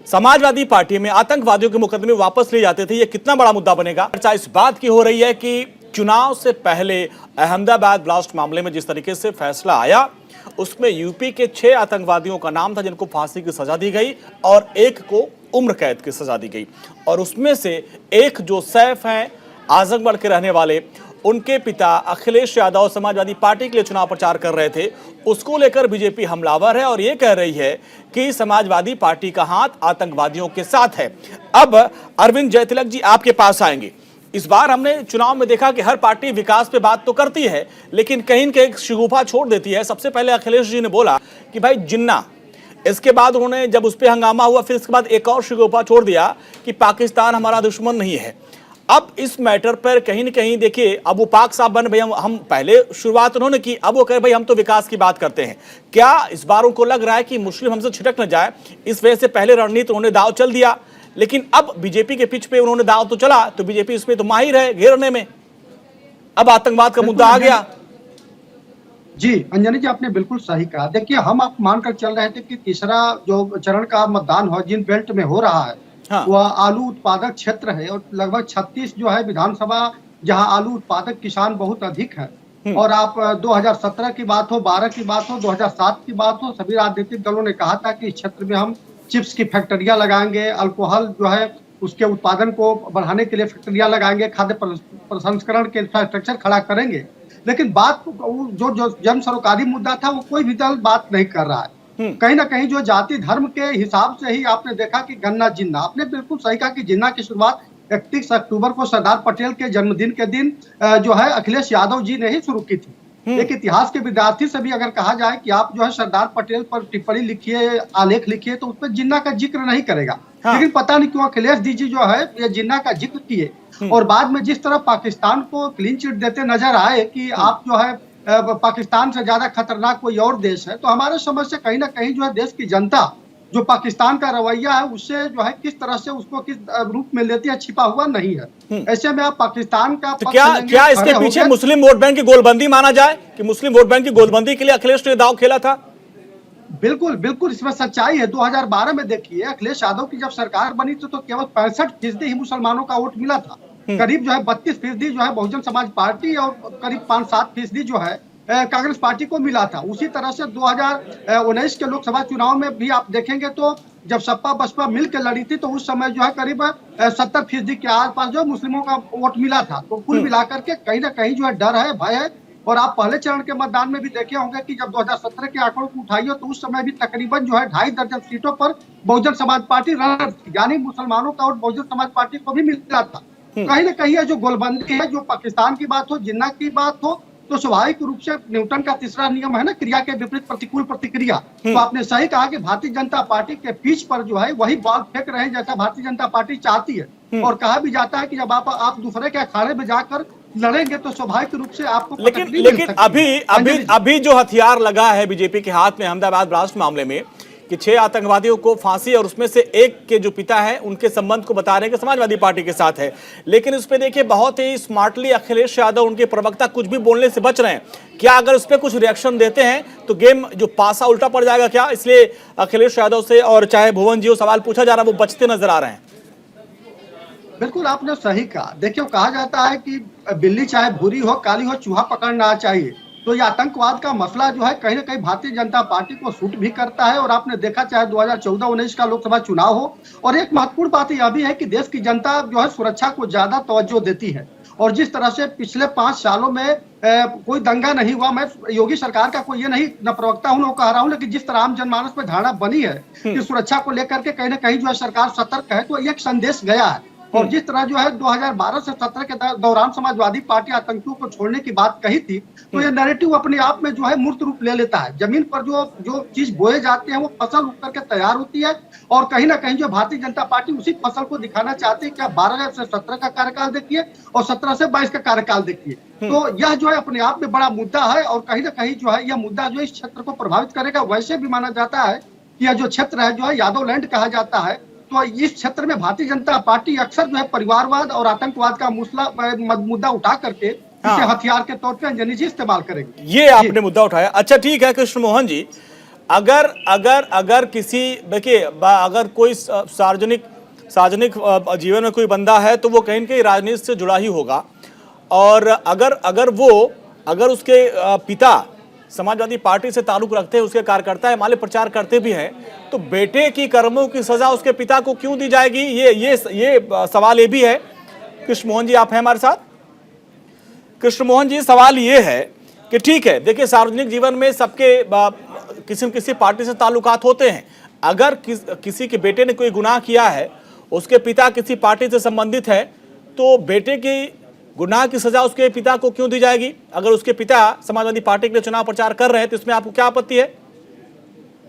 समाजवादी पार्टी में आतंकवादियों के मुकदमे वापस लिए जाते थे, ये कितना बड़ा मुद्दा बनेगा। चर्चा इस बात की हो रही है कि चुनाव से पहले अहमदाबाद ब्लास्ट मामले में जिस तरीके से फैसला आया, उसमें यूपी के 6 आतंकवादियों का नाम था जिनको फांसी की सजा दी गई और एक को उम्र कैद की सजा दी गई। और उसमें से एक जो सैफ हैं, आजमगढ़ के रहने वाले, उनके पिता अखिलेश यादव समाजवादी पार्टी के लिए चुनाव प्रचार कर रहे थे। उसको लेकर बीजेपी हमलावर है और ये कह रही है कि समाजवादी पार्टी का हाथ आतंकवादियों के साथ है। अब अरविंद जयतिलक जी आपके पास आएंगे। इस बार हमने चुनाव में देखा कि हर पार्टी विकास पे बात तो करती है, लेकिन कहीं न कहीं शगुफा छोड़ देती है। सबसे पहले अखिलेश जी ने बोला कि भाई जिन्ना, इसके बाद उन्होंने जब उस पर हंगामा हुआ, फिर इसके बाद एक और शगुफा छोड़ दिया कि पाकिस्तान हमारा दुश्मन नहीं है। अब इस मैटर पर कहीं न कहीं देखिए, अब वो पाक साहब बन भाई, हम पहले शुरुआत उन्होंने की, अब वो कहे भाई हम तो विकास की बात करते हैं। क्या इस बार उनको लग रहा है कि मुस्लिम हमसे छिटक न जाए, इस वजह से पहले रणनीति उन्होंने दाव चल दिया, लेकिन अब बीजेपी के पिच पे उन्होंने दाव तो चला, तो बीजेपी इसमें तो माहिर है घेरने में, अब आतंकवाद का मुद्दा आ गया। जी अंजनी जी, आपने बिल्कुल सही कहा। देखिए, हम आप मानकर चल रहे थे कि तीसरा जो चरण का मतदान हो जिन बेल्ट में हो रहा है, हाँ। वह आलू उत्पादक क्षेत्र है और लगभग 36 जो है विधानसभा जहां आलू उत्पादक किसान बहुत अधिक है। और आप 2017 की बात हो, 12 की बात हो, 2007 की बात हो, सभी राजनीतिक दलों ने कहा था कि इस क्षेत्र में हम चिप्स की फैक्ट्रियां लगाएंगे, अल्कोहल जो है उसके उत्पादन को बढ़ाने के लिए फैक्ट्रियां लगाएंगे, खाद्य प्रसंस्करण के इंफ्रास्ट्रक्चर खड़ा करेंगे। लेकिन बात जो जन सरोकारी मुद्दा था वो कोई भी दल बात नहीं कर रहा है। कहीं ना कहीं जो जाति धर्म के हिसाब से ही आपने देखा कि गन्ना जिन्ना, आपने बिल्कुल सही कहा कि जिन्ना की शुरुआत 31 अक्टूबर को सरदार पटेल के जन्मदिन के दिन जो है अखिलेश यादव जी ने ही शुरू की थी। एक इतिहास के विद्यार्थी से भी अगर कहा जाए कि आप जो है सरदार पटेल पर टिप्पणी लिखिए, आलेख लिखिए, तो उसमें जिन्ना का जिक्र नहीं करेगा। हाँ। लेकिन पता नहीं क्यों अखिलेश जी जो है ये जिन्ना का जिक्र किए और बाद में जिस तरह पाकिस्तान को क्लीन चिट देते नजर आए कि आप जो है पाकिस्तान से ज्यादा खतरनाक कोई और देश है, तो हमारे समझ से कहीं ना कहीं जो है देश की जनता जो पाकिस्तान का रवैया है उससे जो है किस तरह से उसको किस रूप में लेती है छिपा हुआ नहीं है। ऐसे में आप पाकिस्तान का तो क्या इसके पीछे मुस्लिम वोट बैंक की गोलबंदी माना जाए कि मुस्लिम वोट बैंक की गोलबंदी के लिए अखिलेश ने दांव खेला था? बिल्कुल बिल्कुल, इसमें सच्चाई है। 2012 में देखिए अखिलेश यादव की जब सरकार बनी तो केवल 65% ही मुसलमानों का वोट मिला था। करीब जो है 32% जो है बहुजन समाज पार्टी और करीब 5-7% जो है कांग्रेस पार्टी को मिला था। उसी तरह से 2019 के लोकसभा चुनाव में भी आप देखेंगे तो जब सपा बसपा मिलकर लड़ी थी तो उस समय जो है करीब 70% के आसपास जो मुस्लिमों का वोट मिला था। तो कुल मिलाकर के कहीं ना कहीं जो है डर है, भय है। और आप पहले चरण के मतदान में भी देखे होंगे कि जब 2017 के आंकड़ों को उठाइए तो उस समय भी तकरीबन जो है 2.5 दर्जन सीटों पर बहुजन समाज पार्टी रनर थी, यानी मुसलमानों का वोट बहुजन समाज पार्टी को भी मिला था। कहीं ना कहीं जो गोलबंदी है, जो पाकिस्तान की बात हो, जिन्ना की बात हो, तो स्वाभाविक रूप से न्यूटन का तीसरा नियम है ना, क्रिया के विपरीत प्रतिकूल प्रतिक्रिया। तो आपने सही कहा कि भारतीय जनता पार्टी के पीछ पर जो है वही बॉल फेंक रहे हैं जैसा भारतीय जनता पार्टी चाहती है। और कहा भी जाता है कि जब आप दूसरे के अखाड़े में जाकर लड़ेंगे तो स्वाभाविक रूप से आपको लेकिन अभी जो हथियार लगा है बीजेपी के हाथ में अहमदाबाद ब्लास्ट मामले में कि 6 आतंकवादियों को फांसी, और उसमें से एक के जो पिता है उनके संबंध को बता रहे हैं कि समाजवादी पार्टी के साथ है। लेकिन उस पर देखिए बहुत ही स्मार्टली अखिलेश यादव, उनके प्रवक्ता कुछ भी बोलने से बच रहे हैं। क्या अगर उस पर कुछ रिएक्शन देते हैं तो गेम जो पासा उल्टा पड़ जाएगा क्या? इसलिए अखिलेश यादव से और चाहे भुवन जी सवाल पूछा जा रहा है, वो बचते नजर आ रहे हैं। बिल्कुल आपने सही कहा। देखिए कहा जाता है कि बिल्ली चाहे भूरी हो काली हो चूहा पकड़ना चाहिए। तो ये आतंकवाद का मसला जो है कहीं ना कहीं भारतीय जनता पार्टी को सूट भी करता है। और आपने देखा चाहे 2014-19 का लोकसभा चुनाव हो, और एक महत्वपूर्ण बात यह भी है कि देश की जनता जो है सुरक्षा को ज्यादा तवज्जो देती है। और जिस तरह से पिछले 5 सालों में कोई दंगा नहीं हुआ, मैं योगी सरकार का कोई ये नहीं न प्रवक्ता हूं न कह रहा हूं, लेकिन जिस तरह आम जनमानस में धारणा बनी है कि सुरक्षा को लेकर के कहीं ना कहीं जो है सरकार सतर्क है, तो एक संदेश गया है। और जिस तरह जो है 2012 से 17 के दौरान समाजवादी पार्टी आतंकियों को छोड़ने की बात कही थी, तो ये नैरेटिव अपने आप में जो है मूर्त रूप ले लेता है। जमीन पर जो चीज बोए जाते हैं वो फसल उग करके तैयार होती है, और कहीं ना कहीं जो भारतीय जनता पार्टी उसी फसल को दिखाना चाहती है कि 12 से 17 का कार्यकाल देखिए और 17 से 22 का कार्यकाल देखिए। तो यह जो है अपने आप में बड़ा मुद्दा है, और कहीं ना कहीं जो है यह मुद्दा जो इस क्षेत्र को प्रभावित करेगा। वैसे भी माना जाता है कि यह जो क्षेत्र है जो है यादव लैंड कहा जाता है, तो इस क्षेत्र में भारतीय जनता पार्टी अक्सर जो है परिवारवाद और आतंकवाद का मुद्दा उठा करके इसे हथियार के तौर पर अंजनी जी इस्तेमाल करेंगे। ये आपने मुद्दा उठाया। अच्छा ठीक है कृष्ण मोहन जी, अगर किसी देखिए अगर कोई सार्वजनिक जीवन में कोई बंदा है तो वो कहीं न कहीं राजनीति से जुड़ा ही होगा। और अगर उसके पिता समाजवादी पार्टी से ताल्लुक रखते हैं, उसके कार्यकर्ता है, माले प्रचार करते भी हैं, तो बेटे की कर्मों की सजा उसके पिता को क्यों दी जाएगी? ये सवाल ये भी है। कृष्ण मोहन जी, आप हैं हमारे साथ? कृष्ण मोहन जी, सवाल ये है कि ठीक है, देखिए सार्वजनिक जीवन में सबके किसी न किसी पार्टी से ताल्लुकात होते हैं। अगर किसी के बेटे ने कोई गुनाह किया है, उसके पिता किसी पार्टी से संबंधित है, तो बेटे की गुनाह की सजा उसके पिता को क्यों दी जाएगी? अगर उसके पिता समाजवादी पार्टी के लिए चुनाव प्रचार कर रहे हैं तो इसमें आपको क्या आपत्ति है?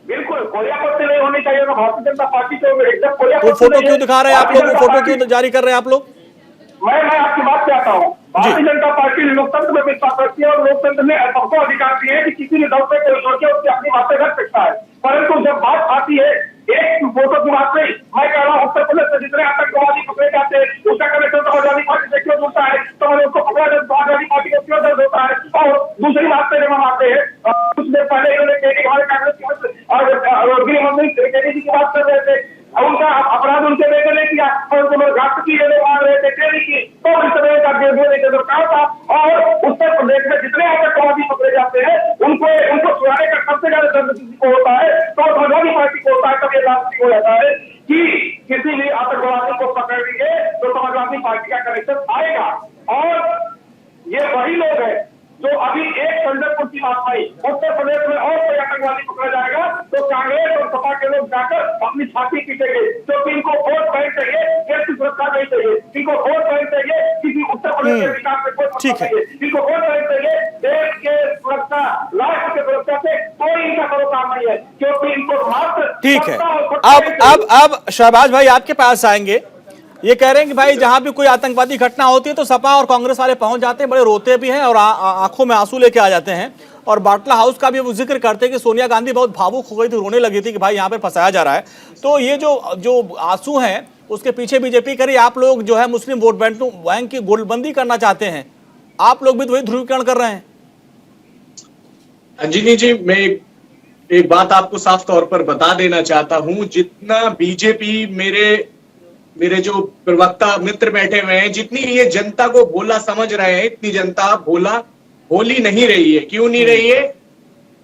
बिल्कुल कोई आपत्ति नहीं होनी चाहिए। भारतीय जनता पार्टी को एकदम कोई वो फोटो क्यों दिखा रहे हैं आप लोग? फोटो क्यों जारी कर रहे हैं आप लोग? मैं आपकी बात पे आता हूँ। भारतीय जनता पार्टी लोकतंत्र में विश्वास रखती है और लोकतंत्र में सबको अधिकार दिए है कि किसी भी दल पे कोई सोचे उसकी अपनी बातें रख सकता है। परंतु जब बात आती है एक फोटो की बात नहीं, मैं कह रहा हूँ उत्तर प्रदेश में जितने आतंकवादी पकड़े जाते हैं उसका कनेक्शन समाजवादी पार्टी से क्यों जुड़ता है, तो मैंने उसको पकड़ा समाजवादी पार्टी को क्यों दर्द होता है। और दूसरी बात पे जब हम आते हैं, कुछ देर पहले इन्होंने हमारे कांग्रेस और गृह मंत्री केडी जी की बात कर रहे थे, उनका अपराध उनके बेटे ने किया और उनको घाट की मांग रहे थे केडी की, तो इस तरह का देने का दरकार था। और उत्तर प्रदेश में जितने आतंकवादी पकड़े जाते हैं उनको छुड़ाने का सबसे ज्यादा दर्द किसी को होता है तो समाजवादी पार्टी को होता है। तब ये राष्ट्रीय हो जाता है कि किसी भी आतंकवादी को पकड़ लिए तो समाजवादी पार्टी का कनेक्शन आएगा। और ये वही लोग हैं जो अभी एक संजयपुर की बात आई, उत्तर प्रदेश में और कोई आतंकवादी पकड़ा जाएगा तो कांग्रेस और सपा के लोग जाकर अपनी छाती पीटेंगे, क्योंकि इनको वोट बैंक चाहिए, देश की सुरक्षा नहीं चाहिए, इनको वोट बैंक चाहिए, किसी उत्तर प्रदेश के विकास में कोई मतलब नहीं है, इनको वोट बैंक चाहिए, देश के सुरक्षा, राष्ट्र के सुरक्षा से कोई इनका सरोकार नहीं है, क्योंकि इनको मात्र ठीक है। अब शहबाज भाई आपके पास आएंगे। ये कह रहे हैं कि भाई जहां भी कोई आतंकवादी घटना होती है तो सपा और कांग्रेस वाले पहुंच जाते हैं, बड़े रोते भी हैं और आंखों में आंसू लेके आ जाते हैं। और बाटला हाउस का भी वो जिक्र करते हैं कि सोनिया गांधी बहुत भावुक हो गई थी, रोने लगी थी कि भाई यहाँ पे फंसाया जा रहा है। तो ये जो आंसू हैं उसके पीछे बीजेपी करी, आप लोग जो है मुस्लिम वोट बैंक की गोलबंदी करना चाहते हैं, आप लोग भी तो वही ध्रुवीकरण कर रहे हैं। अंजनी जी, मैं एक बात आपको साफ तौर पर बता देना चाहता हूं, जितना बीजेपी मेरे जो प्रवक्ता मित्र बैठे हुए हैं, जितनी ये जनता को भोला समझ रहे हैं, इतनी जनता भोला होली नहीं रही है। क्यों नहीं रही है?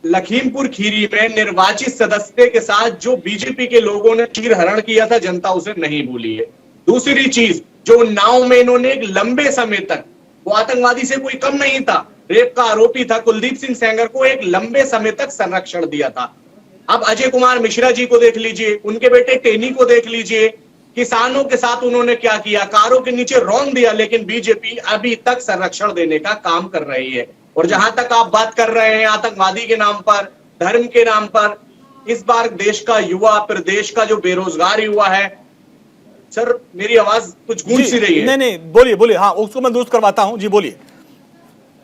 लखीमपुर खीरी में निर्वाचित सदस्य के साथ जो बीजेपी के लोगों ने चीरहरण किया था, जनता उसे नहीं भूली है। दूसरी चीज, जो उन्नाव में इन्होंने एक लंबे समय तक, वो आतंकवादी से कोई कम नहीं था, रेप का आरोपी था, कुलदीप सिंह सेंगर को एक लंबे समय तक संरक्षण दिया था। अब अजय कुमार मिश्रा जी को देख लीजिए, उनके बेटे टेनी को देख लीजिए, किसानों के साथ उन्होंने क्या किया, कारों के नीचे रौंद दिया, लेकिन बीजेपी अभी तक संरक्षण देने का काम कर रही है। और जहां तक आप बात कर रहे हैं आतंकवादी के नाम पर, धर्म के नाम पर, इस बार देश का युवा, प्रदेश का जो बेरोजगार युवा है, सर मेरी आवाज कुछ गूंज सी रही है। नहीं बोलिए। हाँ, उसको मैं दुरुस्त करवाता हूं जी, बोलिए।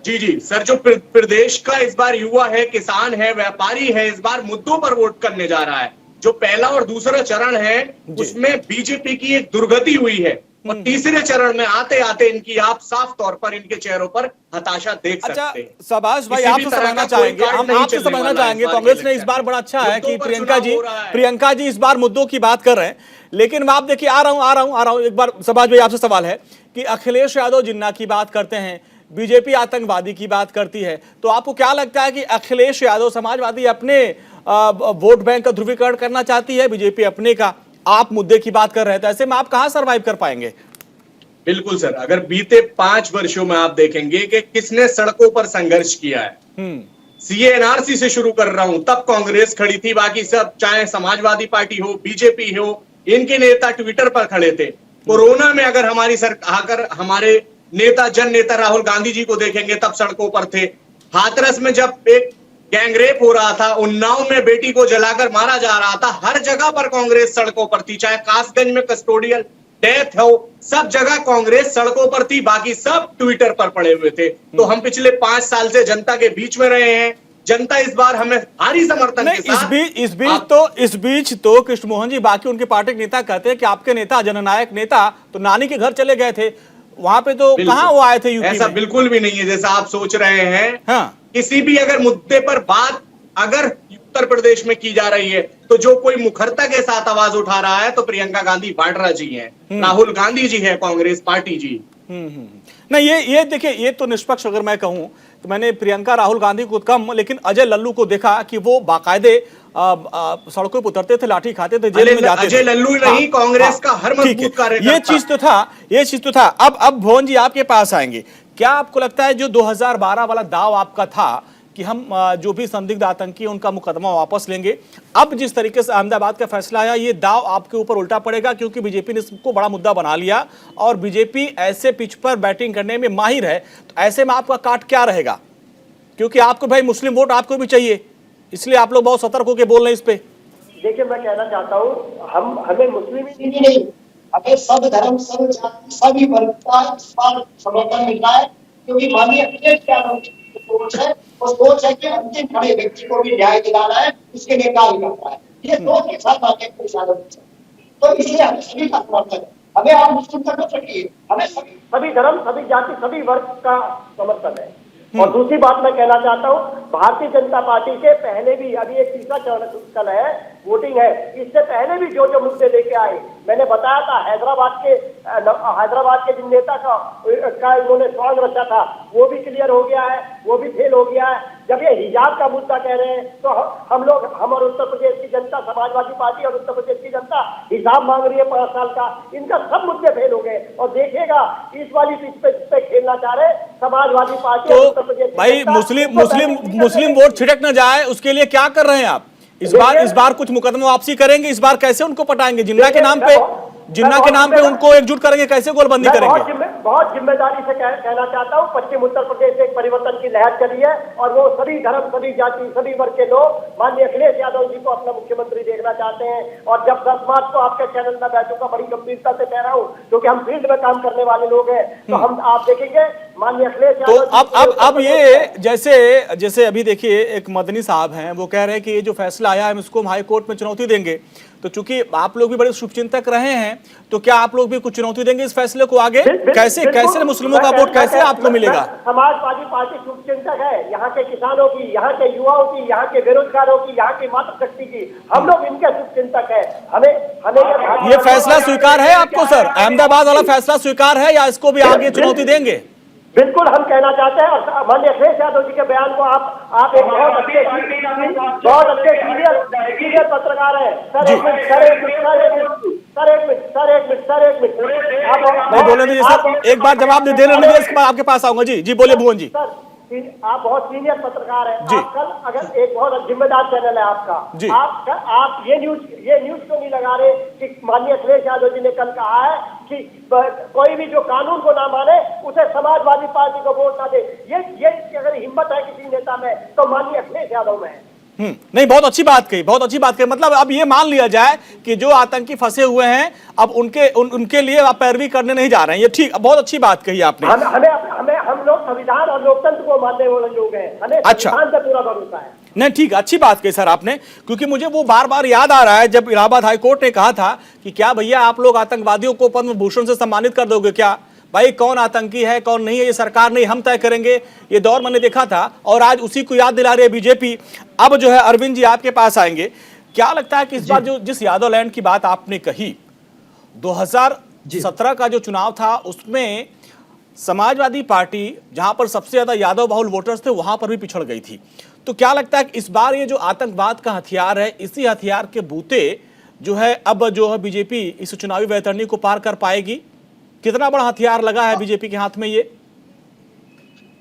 जी सर, जो प्रदेश का इस बार युवा है, किसान है, व्यापारी है, इस बार मुद्दों पर वोट करने जा रहा है। जो पहला और दूसरा चरण है उसमें बीजेपी की एक दुर्गति हुई है, और तीसरे चरण में आते आते इनकी आप साफ तौर पर इनके चेहरों पर हताशा देख सकते हैं। शहबाज भाई, आपसे समझना चाहेंगे, हम आपसे समझना चाहेंगे, कांग्रेस ने इस बार बड़ा अच्छा है कि प्रियंका जी इस बार मुद्दों की बात कर रहे हैं। लेकिन आप देखिए, आ रहा हूं एक बार शहबाज भाई आपसे सवाल है कि अखिलेश यादव जिन्ना की बात करते हैं, बीजेपी आतंकवादी की बात करती है, तो आपको क्या लगता है कि अखिलेश यादव समाजवादी अपने वोट बैंक का ध्रुवीकरण करना चाहती है, बीजेपी अपने का, आप मुद्दे की बात कर रहे हैं, तो ऐसे में आप कहां सर्वाइव कर पाएंगे? बिल्कुल सर, अगर बीते 5 वर्षों में आप देखेंगे कि किसने सड़कों पर संघर्ष किया है, सीए एनआरसी से शुरू कर रहा हूं, तब कांग्रेस खड़ी थी, बाकी सब चाहे समाजवादी पार्टी हो, बीजेपी हो, इनके नेता ट्विटर पर खड़े थे। कोरोना में अगर हमारे नेता, जन नेता राहुल गांधी जी को देखेंगे, तब सड़कों पर थे। हाथरस में जब एक गैंगरेप हो रहा था, उन्नाव में बेटी को जलाकर मारा जा रहा था, हर जगह पर कांग्रेस सड़कों पर थी। चाहे कासगंज में कस्टोडियल डेथ हो, सब जगह कांग्रेस सड़कों पर थी, बाकी सब ट्विटर पर पड़े हुए थे। तो हम पिछले 5 साल से जनता के बीच में रहे हैं। जनता इस बार हमें भारी समर्थन के साथ। इस बीच तो कृष्ण मोहन जी, बाकी उनके पार्टी के नेता कहते हैं कि आपके नेता, जननायक नेता, तो नानी के घर चले गए थे, वहां पे तो कहां वो आए थे यूपी में? ऐसा बिल्कुल भी नहीं है जैसा आप सोच रहे हैं। हाँ। किसी भी अगर मुद्दे पर बात अगर उत्तर प्रदेश में की जा रही है, तो जो कोई मुखरता के साथ आवाज उठा रहा है तो प्रियंका गांधी वाड्रा जी हैं, राहुल गांधी जी है, कांग्रेस पार्टी जी। नहीं, ये देखिए, ये तो निष्पक्ष अगर मैं कहूं तो मैंने प्रियंका राहुल गांधी को कम, लेकिन अजय लल्लू को देखा कि वो बाकायदे सड़कों पर उतरते थे, लाठी खाते थे, जेल में जाते थे। अजय लल्लू नहीं, कांग्रेस का हर मजबूत कार्यकर्ता। ये चीज तो था। अब भुवन जी आपके पास आएंगे। क्या आपको लगता है जो 2012 वाला दाव आपका था कि हम जो भी संदिग्ध आतंकी उनका मुकदमा वापस लेंगे, अब जिस तरीके से अहमदाबाद का फैसला आया, ये दाव आपके ऊपर उल्टा पड़ेगा? क्योंकि बीजेपी ने इसको बड़ा मुद्दा बना लिया और बीजेपी ऐसे पिच पर बैटिंग करने में माहिर है, तो ऐसे में आपका काट क्या रहेगा? क्योंकि आपको भाई मुस्लिम वोट आपको भी चाहिए, इसलिए आप लोग बहुत सतर्क होकर बोल रहे हैं इस पे। देखिए, मैं कहना चाहता हूँ, हमें मुस्लिम ही नहीं, हमें सब धर्म, सब जाति, सभी वर्ग का इस बार समर्थन मिल रहा है, क्योंकि माननीय अखिलेश यादव की सोच है, वो सोच है कि अंतिम खड़े व्यक्ति को भी न्याय दिलाना है, इसके लिए कार्य करना है। ये सोच के साथ माननीय अखिलेश यादव, तो इसलिए हमें सभी का समर्थन है। हमें आप मुस्लिम तक रखिए, हमें सभी धर्म, सभी जाति, सभी वर्ग का समर्थन है। और दूसरी बात मैं कहना चाहता हूँ, भारतीय जनता पार्टी के पहले भी, अभी एक तीसरा चरण कल है, वोटिंग है, इससे पहले भी जो मुद्दे लेके आए, मैंने बताया था, हैदराबाद के जिन नेता का इन्होंने स्वांग रचा था, वो भी क्लियर हो गया है, वो भी फेल हो गया है। जब ये हिजाब का मुद्दा कह रहे हैं, तो हम और उत्तर प्रदेश की जनता, समाजवादी पार्टी और उत्तर प्रदेश की जनता हिसाब मांग रही है 5 साल का। इनका सब मुद्दे फेल हो गए, और देखिएगा इस वाली पिच पे खेलना चाह रहे समाजवादी पार्टी और उत्तर प्रदेश। भाई मुस्लिम वोट छिड़क न जाए, उसके लिए क्या कर रहे हैं आप? इस बार कुछ मुकदमा वापसी करेंगे? इस बार कैसे उनको पटाएंगे? जिन्ना के नाम पे उनको एकजुट करेंगे, कैसे गोलबंदी करेंगे? बहुत जिम्मेदारी से कहना चाहता हूँ, पश्चिम उत्तर प्रदेश से एक परिवर्तन की लहर चली है, और वो सभी धर्म, सभी जाति, सभी वर्ग के लोग माननीय अखिलेश यादव जी को अपना मुख्यमंत्री देखना चाहते हैं। और जब 10 मार्च को आपके चैनल में बैठूंगा, बड़ी गंभीरता से कह रहा हूँ, क्योंकि हम फील्ड में काम करने वाले लोग हैं, तो हम आप देखेंगे माननीय अखिलेश यादव। तो अब ये जैसे अभी देखिए, एक मदनी साहब हैं, वो कह रहे हैं कि ये जो फैसला आया है, हम इसको हाई कोर्ट में चुनौती देंगे। तो चूंकि आप लोग भी बड़े शुभचिंतक रहे हैं, तो क्या आप लोग भी कुछ चुनौती देंगे इस फैसले को आगे? कैसे मुस्लिमों का वोट कैसे आपको मिलेगा? समाजवादी पार्टी शुभचिंतक है, यहाँ के किसानों की, यहाँ के युवाओं की, यहाँ के बेरोजगारों की, यहाँ की मातृशक्ति की, हम लोग इनके शुभचिंतक है। हमें ये फैसला स्वीकार है आपको सर? अहमदाबाद वाला फैसला स्वीकार है, या इसको भी आगे चुनौती देंगे? बिल्कुल हम कहना चाहते हैं, और माननीय अखिलेश यादव जी के बयान को आप एक बहुत अच्छे सीनियर पत्रकार है। सर एक मिनट नहीं बोले दीजिए सर, एक बार जवाब दे लेने दीजिए, इसके बाद आपके पास आऊंगा। जी बोलिए भुवन जी। सर, आप बहुत सीनियर पत्रकार हैं। आप कल, अगर एक बहुत जिम्मेदार चैनल है आपका, आप ये न्यूज क्यों नहीं लगा रहे कि माननीय अखिलेश यादव जी ने कल कहा है कि कोई भी जो कानून को ना माने उसे समाजवादी पार्टी को वोट ना दे। ये अगर हिम्मत है किसी नेता में, तो माननीय अखिलेश यादव में है। नहीं, बहुत अच्छी बात कही। मतलब अब ये मान लिया जाए कि जो आतंकी फंसे हुए हैं, अब उनके लिए आप पैरवी करने नहीं जा रहे हैं, ये ठीक, बहुत अच्छी बात कही आपने। हम लोग संविधान और लोकतंत्र को मानने वाले लोग हैं, हमें संविधान पे पूरा भरोसा है। नहीं ठीक, अच्छी बात कही सर आपने, क्योंकि मुझे वो बार बार याद आ रहा है जब इलाहाबाद हाईकोर्ट ने कहा था कि क्या भैया आप लोग आतंकवादियों को पद्म भूषण से सम्मानित कर दोगे क्या? भाई कौन आतंकी है कौन नहीं है ये सरकार नहीं, हम तय करेंगे, ये दौर मैंने देखा था, और आज उसी को याद दिला रही है बीजेपी। अब जो है अरविंद जी आपके पास आएंगे, क्या लगता है कि इस बार जिस यादव लैंड की बात आपने कही, 2017 का जो चुनाव था उसमें समाजवादी पार्टी जहां पर सबसे ज्यादा यादव बहुल वोटर्स थे वहां पर भी पिछड़ गई थी, तो क्या लगता है कि इस बार ये जो आतंकवाद का हथियार है, इसी हथियार के बूते जो है अब जो है बीजेपी इस चुनावी वैतरणी को पार कर पाएगी? कितना बड़ा हथियार लगा है बीजेपी के हाथ में ये?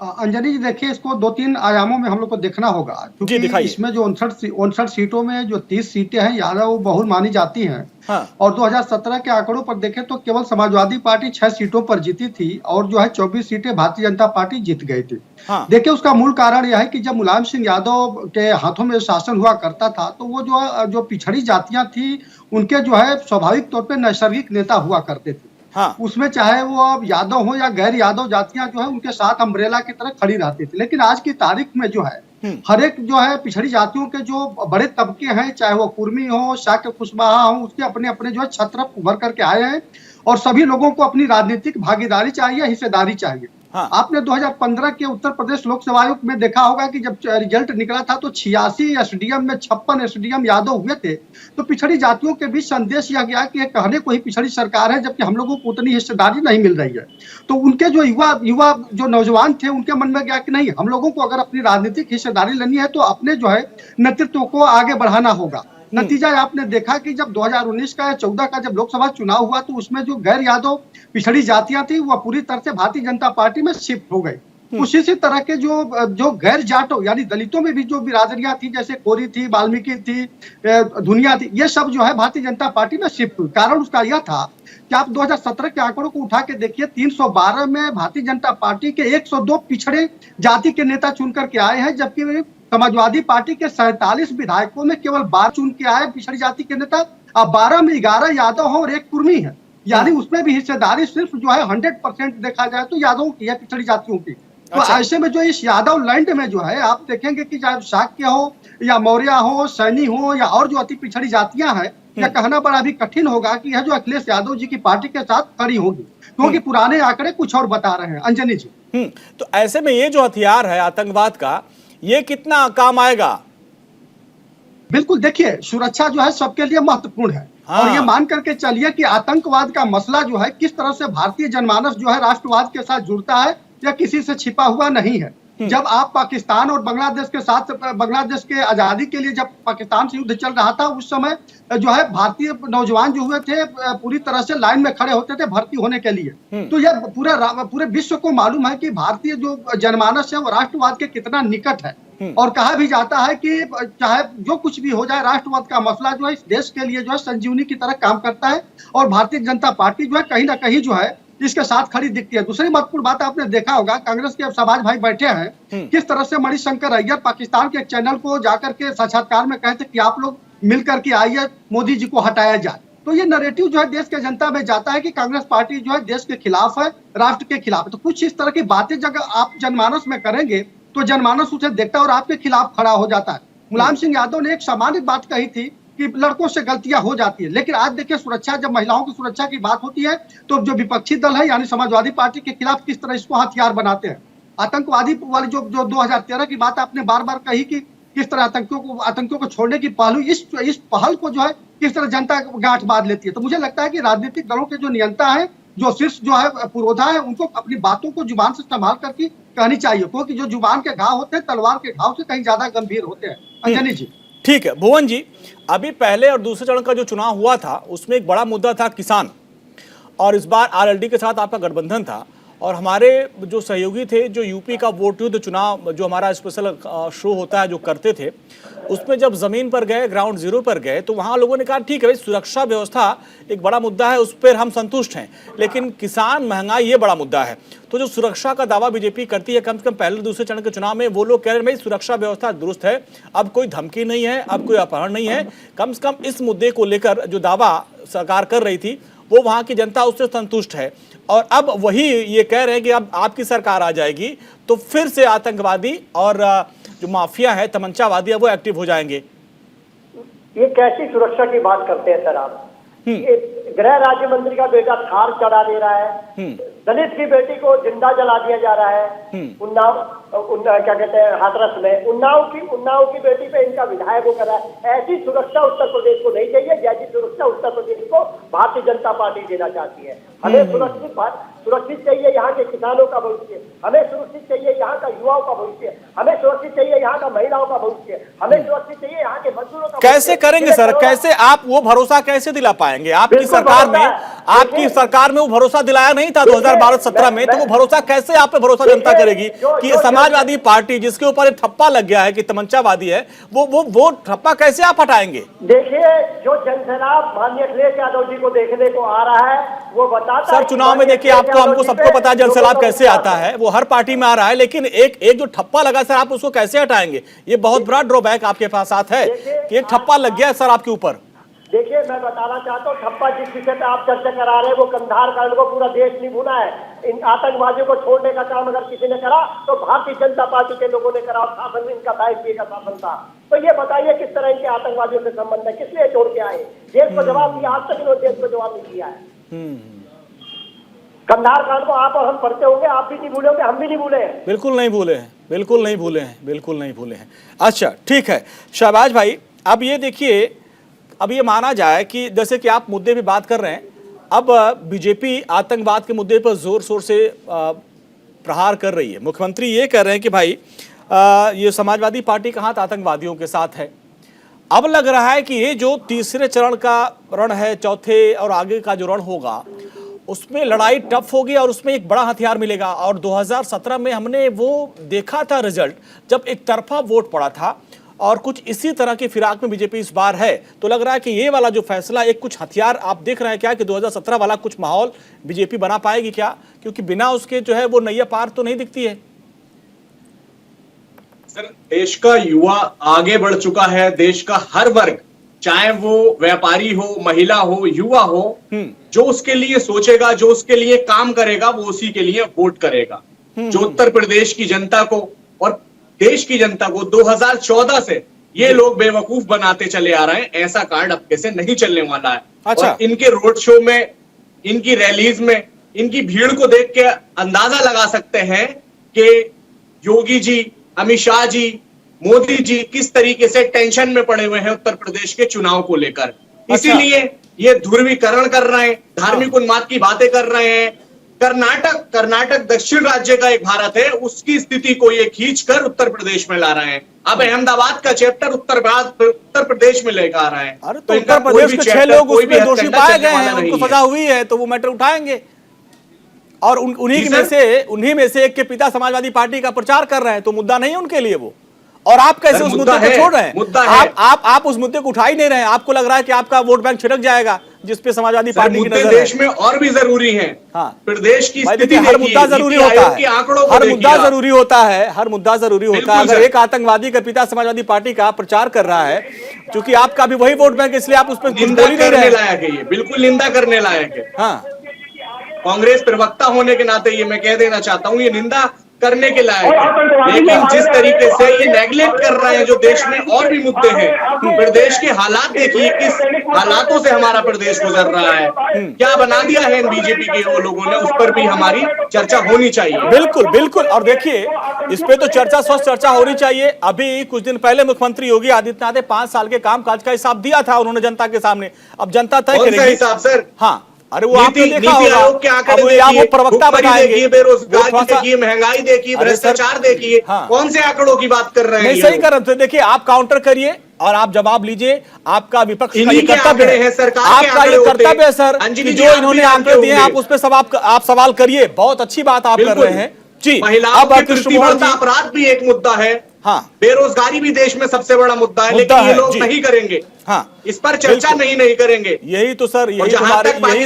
अंजनी जी देखिए, इसको 2-3 आयामों में हम लोग को देखना होगा, क्योंकि इसमें जो 59 सीटों में जो 30 सीटें हैं यादव बहुल मानी जाती हैं। हाँ। और 2017 के आंकड़ों पर देखें तो केवल समाजवादी पार्टी 6 सीटों पर जीती थी, और जो है 24 सीटें भारतीय जनता पार्टी जीत गई थी। हाँ। देखिए, उसका मूल कारण यह है कि जब मुलायम सिंह यादव के हाथों में शासन हुआ करता था, तो वो जो पिछड़ी जातियां थी उनके जो है स्वाभाविक तौर पर नैसर्गिक नेता हुआ करते थे। हाँ। उसमें चाहे वो अब यादव हो या गैर यादव जातियां जो है उनके साथ अम्ब्रेला की तरह खड़ी रहती थी। लेकिन आज की तारीख में जो है हर एक जो है पिछड़ी जातियों के जो बड़े तबके हैं, चाहे वो कुर्मी हो, शाक्य कुशवाहा हो, उसके अपने अपने जो है छत्र उभर करके आए हैं, और सभी लोगों को अपनी राजनीतिक भागीदारी चाहिए, हिस्सेदारी चाहिए। हाँ। आपने 2015 के उत्तर प्रदेश लोकसभा आयोग में देखा होगा कि जब रिजल्ट निकला था तो 86 एसडीएम में 56 एसडीएम यादव हुए थे। तो पिछड़ी जातियों के बीच संदेश यह गया कि कहने को ही पिछड़ी सरकार है, जबकि हम लोगों को उतनी हिस्सेदारी नहीं मिल रही है। तो उनके जो युवा जो नौजवान थे, उनके मन में गया कि नहीं, हम लोगों को अगर अपनी राजनीतिक हिस्सेदारी लेनी है तो अपने जो है नेतृत्व को आगे बढ़ाना होगा। नतीजा आपने देखा कि जब 2019 का या 14 का जब लोकसभा चुनाव हुआ तो उसमें जो गैर यादव पिछड़ी जातियां थी वह पूरी तरह से भारतीय जनता पार्टी में शिफ्ट हो गई। उसी तरह के जो गैर जाटो यानी दलितों में भी जो बिरादरियां थी, जैसे कोरी थी, वाल्मीकि थी, धुनिया थी, ये सब जो है भारतीय जनता पार्टी में शिफ्ट हुई। कारण उसका यह था कि आप 2017 के आंकड़ों को उठा के देखिए, 312 में भारतीय जनता पार्टी के 102 पिछड़े जाति के नेता चुन करके आए हैं, जबकि समाजवादी पार्टी के 47 विधायकों में केवल 12 चुन के आए पिछड़ी जाति के नेता। अब 12 में 11 यादव हैं और 1 कुर्मी है, यानी उसमें भी हिस्सेदारी सिर्फ जो है 100% देखा जाए तो यादवों की है, पिछड़ी जातियों की। तो ऐसे में जो इस यादव लैंड में जो है आप देखेंगे कि चाहे शाक्य हो या मौर्य हो, सैनी हो या और जो अति पिछड़ी जातियां हैं, यह कहना बड़ा भी कठिन होगा कि यह जो अखिलेश यादव जी की पार्टी के साथ खड़ी होगी, क्योंकि पुराने आंकड़े कुछ और बता रहे हैं। अंजनी जी, तो ऐसे में ये जो हथियार है आतंकवाद का, ये कितना काम आएगा? बिल्कुल, देखिए सुरक्षा जो है सबके लिए महत्वपूर्ण है। हाँ। और ये मान करके चलिए कि आतंकवाद का मसला जो है किस तरह से भारतीय जनमानस जो है राष्ट्रवाद के साथ जुड़ता है, या किसी से छिपा हुआ नहीं है। जब आप पाकिस्तान और बांग्लादेश के साथ, बांग्लादेश के आजादी के लिए जब पाकिस्तान से युद्ध चल रहा था, उस समय जो है भारतीय नौजवान जो हुए थे पूरी तरह से लाइन में खड़े होते थे भर्ती होने के लिए। तो यह पूरे विश्व को मालूम है कि भारतीय जो जनमानस है वो राष्ट्रवाद के कितना निकट है। और कहा भी जाता है कि चाहे जो कुछ भी हो जाए, राष्ट्रवाद का मसला जो है इस देश के लिए जो है संजीवनी की तरह काम करता है, और भारतीय जनता पार्टी जो है कहीं ना कहीं जो है इसके साथ खड़ी दिखती है। दूसरी महत्वपूर्ण बात आपने देखा होगा, कांग्रेस के समाज भाई बैठे हैं, किस तरह से मणिशंकर अय्यर पाकिस्तान के एक चैनल को जाकर के साक्षात्कार में कहते कि आप लोग मिलकर के आइए, मोदी जी को हटाया जाए। तो ये नैरेटिव जो है देश के जनता में जाता है कि कांग्रेस पार्टी जो है देश के खिलाफ है, राष्ट्र के खिलाफ है। तो कुछ इस तरह की बातें जब आप जनमानस में करेंगे तो जनमानस उसे देखता है और आपके खिलाफ खड़ा हो जाता है। मुलायम सिंह यादव ने एक सामान्य बात कही थी कि लड़कों से गलतियां हो जाती है, लेकिन आज देखिए सुरक्षा, जब महिलाओं की सुरक्षा की बात होती है तो जो विपक्षी दल है यानी समाजवादी पार्टी के खिलाफ किस तरह इसको हथियार बनाते हैं। आतंकवादी वाली जो 2013 की बात आपने बार बार कही कि किस तरह आतंकियों को छोड़ने की पहलू, इस पहल को जो है किस तरह जनता गांठ बांध लेती है। तो मुझे लगता है कि राजनीतिक दलों के जो नियंता है, जो शीर्ष जो है पुरोधा है, उनको अपनी बातों को जुबान से संभाल करके कहनी चाहिए, क्योंकि जो जुबान के घाव होते हैं तलवार के घाव से कहीं ज्यादा गंभीर होते हैं। अंजनी जी, ठीक है। भुवन जी, अभी पहले और दूसरे चरण का जो चुनाव हुआ था उसमें एक बड़ा मुद्दा था किसान, और इस बार आरएलडी के साथ आपका गठबंधन था, और हमारे जो सहयोगी थे जो यूपी का वोट युद्ध चुनाव जो हमारा स्पेशल शो होता है जो करते थे, उसमें जब जमीन पर गए, ग्राउंड जीरो पर गए, तो वहाँ लोगों ने कहा ठीक है भाई, सुरक्षा व्यवस्था एक बड़ा मुद्दा है, उस पर हम संतुष्ट हैं, लेकिन किसान, महंगाई ये बड़ा मुद्दा है। तो जो सुरक्षा का दावा बीजेपी करती है, कम से कम पहले दूसरे चरण के चुनाव में वो लोग कह रहे हैं भाई सुरक्षा व्यवस्था दुरुस्त है, अब कोई धमकी नहीं है, अब कोई अपहरण नहीं है। कम से कम इस मुद्दे को लेकर जो दावा सरकार कर रही थी वो वहाँ की जनता उससे संतुष्ट है। और अब वही ये कह रहे हैं कि अब आपकी सरकार आ जाएगी तो फिर से आतंकवादी और जो माफिया है, तमंचावादी है, वो एक्टिव हो जाएंगे। ये कैसी सुरक्षा की बात करते हैं सर आप? ये गृह राज्य मंत्री का बेटा थार चढ़ा दे रहा है, दलित की बेटी को जिंदा जला दिया जा रहा है उन्नाव क्या कहते हैं हाथरस में, उन्नाव की बेटी पे इनका विधायक वो कर रहा है। ऐसी सुरक्षा उत्तर प्रदेश को नहीं चाहिए जैसी सुरक्षा उत्तर प्रदेश को भारतीय जनता पार्टी देना चाहती है। हमें सुरक्षित चाहिए यहाँ के किसानों का भविष्य, हमें सुरक्षित चाहिए यहाँ का युवाओं का भविष्य, हमें सुरक्षित चाहिए यहाँ का महिलाओं का भविष्य, हमें सुरक्षित चाहिए यहाँ के मजदूरों का। कैसे करेंगे सर, कैसे आप वो भरोसा कैसे दिला पाएंगे? आपकी सरकार में वो भरोसा दिलाया नहीं था 2012-17 में, तो वो भरोसा कैसे आप पे भरोसा जनता करेगी कि समाजवादी पार्टी जिसके ऊपर एक ठप्पा लग गया है कि तमंचावादी है, वो ठप्पा कैसे आप हटाएंगे? देखिए, जो जनसैलाब माननीय अखिलेश यादव जी को देखने को आ रहा है वो बताता सर, चुनाव में देखिए आपको हमको सबको पता है जनसैलाब कैसे आता है, वो हर पार्टी में आ रहा है, लेकिन एक जो ठप्पा लगा सर, आप उसको कैसे हटाएंगे? ये बहुत बड़ा ड्रॉबैक आपके पास साथ है कि एक ठप्पा लग गया सर आपके ऊपर। देखिए, मैं बताना चाहता हूँ, ठप्पा जिस विषय पे आप चर्चा करा रहे हैं वो कंधार कांड को पूरा देश नहीं भूला है। इन आतंकवादियों को छोड़ने का काम अगर किसी ने करा तो भारतीय जनता पार्टी के लोगों ने करा, शासन में इनका दायित्व का शासन था। तो ये बताइए किस तरह इनके आतंकवादियों से संबंध है, किस लिए छोड़ के आए? देश को जवाब दिया, आज तक इन्होंने देश को जवाब नहीं दिया है। कंधार कांड को आप और हम पढ़ते होंगे, आप भी नहीं भूले होंगे, हम भी नहीं भूले हैं। बिल्कुल नहीं भूले हैं, बिल्कुल नहीं भूले हैं, बिल्कुल नहीं भूले हैं। अच्छा ठीक है शहबाज भाई, अब ये देखिए, अब ये माना जाए कि जैसे कि आप मुद्दे पे बात कर रहे हैं, अब बीजेपी आतंकवाद के मुद्दे पर जोर शोर से प्रहार कर रही है। मुख्यमंत्री ये कह रहे हैं कि भाई ये समाजवादी पार्टी का हाथ आतंकवादियों के साथ है। अब लग रहा है कि ये जो तीसरे चरण का रण है, चौथे और आगे का जो रण होगा, उसमें लड़ाई टफ होगी और उसमें एक बड़ा हथियार मिलेगा। और 2017 में हमने वो देखा था रिजल्ट, जब एक तरफा वोट पड़ा था, और कुछ इसी तरह की फिराक में बीजेपी इस बार है। तो लग रहा है कि ये वाला जो फैसला, एक कुछ हथियार आप देख रहे हैं क्या कि 2017 वाला कुछ माहौल बीजेपी बना पाएगी क्या? क्योंकि बिना उसके जो है वो नैया पार तो नहीं दिखती है। सर, देश का युवा आगे बढ़ चुका है। देश का हर वर्ग, चाहे वो व्यापारी हो, महिला हो, युवा हो, जो उसके लिए सोचेगा, जो उसके लिए काम करेगा, वो उसी के लिए वोट करेगा। जो उत्तर प्रदेश की जनता को और देश की जनता को 2014 से ये लोग बेवकूफ बनाते चले आ रहे हैं, ऐसा कार्ड अब से नहीं चलने वाला है। अच्छा। और इनके रोड शो में, इनकी रैलीज में, इनकी भीड़ को देख के अंदाजा लगा सकते हैं कि योगी जी, अमित शाह जी, मोदी जी किस तरीके से टेंशन में पड़े हुए हैं उत्तर प्रदेश के चुनाव को लेकर। इसीलिए ये ध्रुवीकरण कर रहे हैं, धार्मिक उन्माद की बातें कर रहे हैं। कर्नाटक दक्षिण राज्य का एक भारत है, उसकी स्थिति को ये खींचकर उत्तर प्रदेश में ला रहे हैं। अब अहमदाबाद का चैप्टर उत्तर प्रदेश में लेकर आ रहे हैं। अरे तो उत्तर प्रदेश के 6 लोग उसमें दोषी पाए गए हैं, उनको सजा हुई है, तो वो मैटर उठाएंगे। और उन्हीं में से एक के पिता समाजवादी पार्टी का प्रचार कर रहे हैं, तो मुद्दा नहीं है उनके लिए वो। और आप कैसे उस मुद्दे को छोड़ रहे हैं? आप उस मुद्दे को उठा ही नहीं रहे हैं। आपको लग रहा है कि आपका वोट बैंक छिटक जाएगा, जिसपे समाजवादी पार्टी की नजर देश में और भी जरूरी है। हाँ, प्रदेश की स्थिति हर मुद्दा जरूरी होता है, हर मुद्दा जरूरी होता है, हर मुद्दा जरूरी होता है। अगर एक आतंकवादी का पिता समाजवादी पार्टी का प्रचार कर रहा है, क्योंकि आपका भी वही वोट बैंक, इसलिए आप उस पर निंदा करने लायक है, ये बिल्कुल निंदा करने लायक है। हाँ, कांग्रेस प्रवक्ता होने के नाते ये मैं कह देना चाहता हूँ, ये निंदा करने के लायक है। लेकिन जिस तरीके से ये नेगलेक्ट कर रहे हैं जो देश में और भी मुद्दे हैं, प्रदेश के हालात देखिए, किस हालातों से हमारा प्रदेश गुजर रहा है, क्या बना दिया है इन बीजेपी के वो लोगों ने, उस पर भी हमारी चर्चा होनी चाहिए। बिल्कुल बिल्कुल। और देखिए, इस पे तो चर्चा, स्वस्थ चर्चा होनी चाहिए। अभी कुछ दिन पहले मुख्यमंत्री योगी आदित्यनाथ ने 5 साल के कामकाज का हिसाब दिया था उन्होंने जनता के सामने। अब जनता तय करेगी हिसाब सर। हाँ, अरे वो आपने देखा होगा, अब वो प्रवक्ता बताएंगे, बेरोजगारी देखिए, महंगाई देखिए, भ्रष्टाचार देखिए, कौन से आंकड़ों की बात कर रहे हैं? नहीं, सही कर रहे थे। देखिए, आप काउंटर करिए और आप जवाब लीजिए। आपका विपक्ष का ये कर्तव्य है, आपका ये कर्तव्य है सर, कि जो इन्होंने आंकड़े दिए आप उस पर आप सवाल करिए। बहुत अच्छी बात आप कर रहे हैं जी। अब अपराध भी एक मुद्दा है, हाँ, बेरोजगारी भी देश में सबसे बड़ा मुद्दा है, लेकिन ये लोग नहीं करेंगे। हाँ, इस पर चर्चा नहीं करेंगे। यही तो सर, यही तो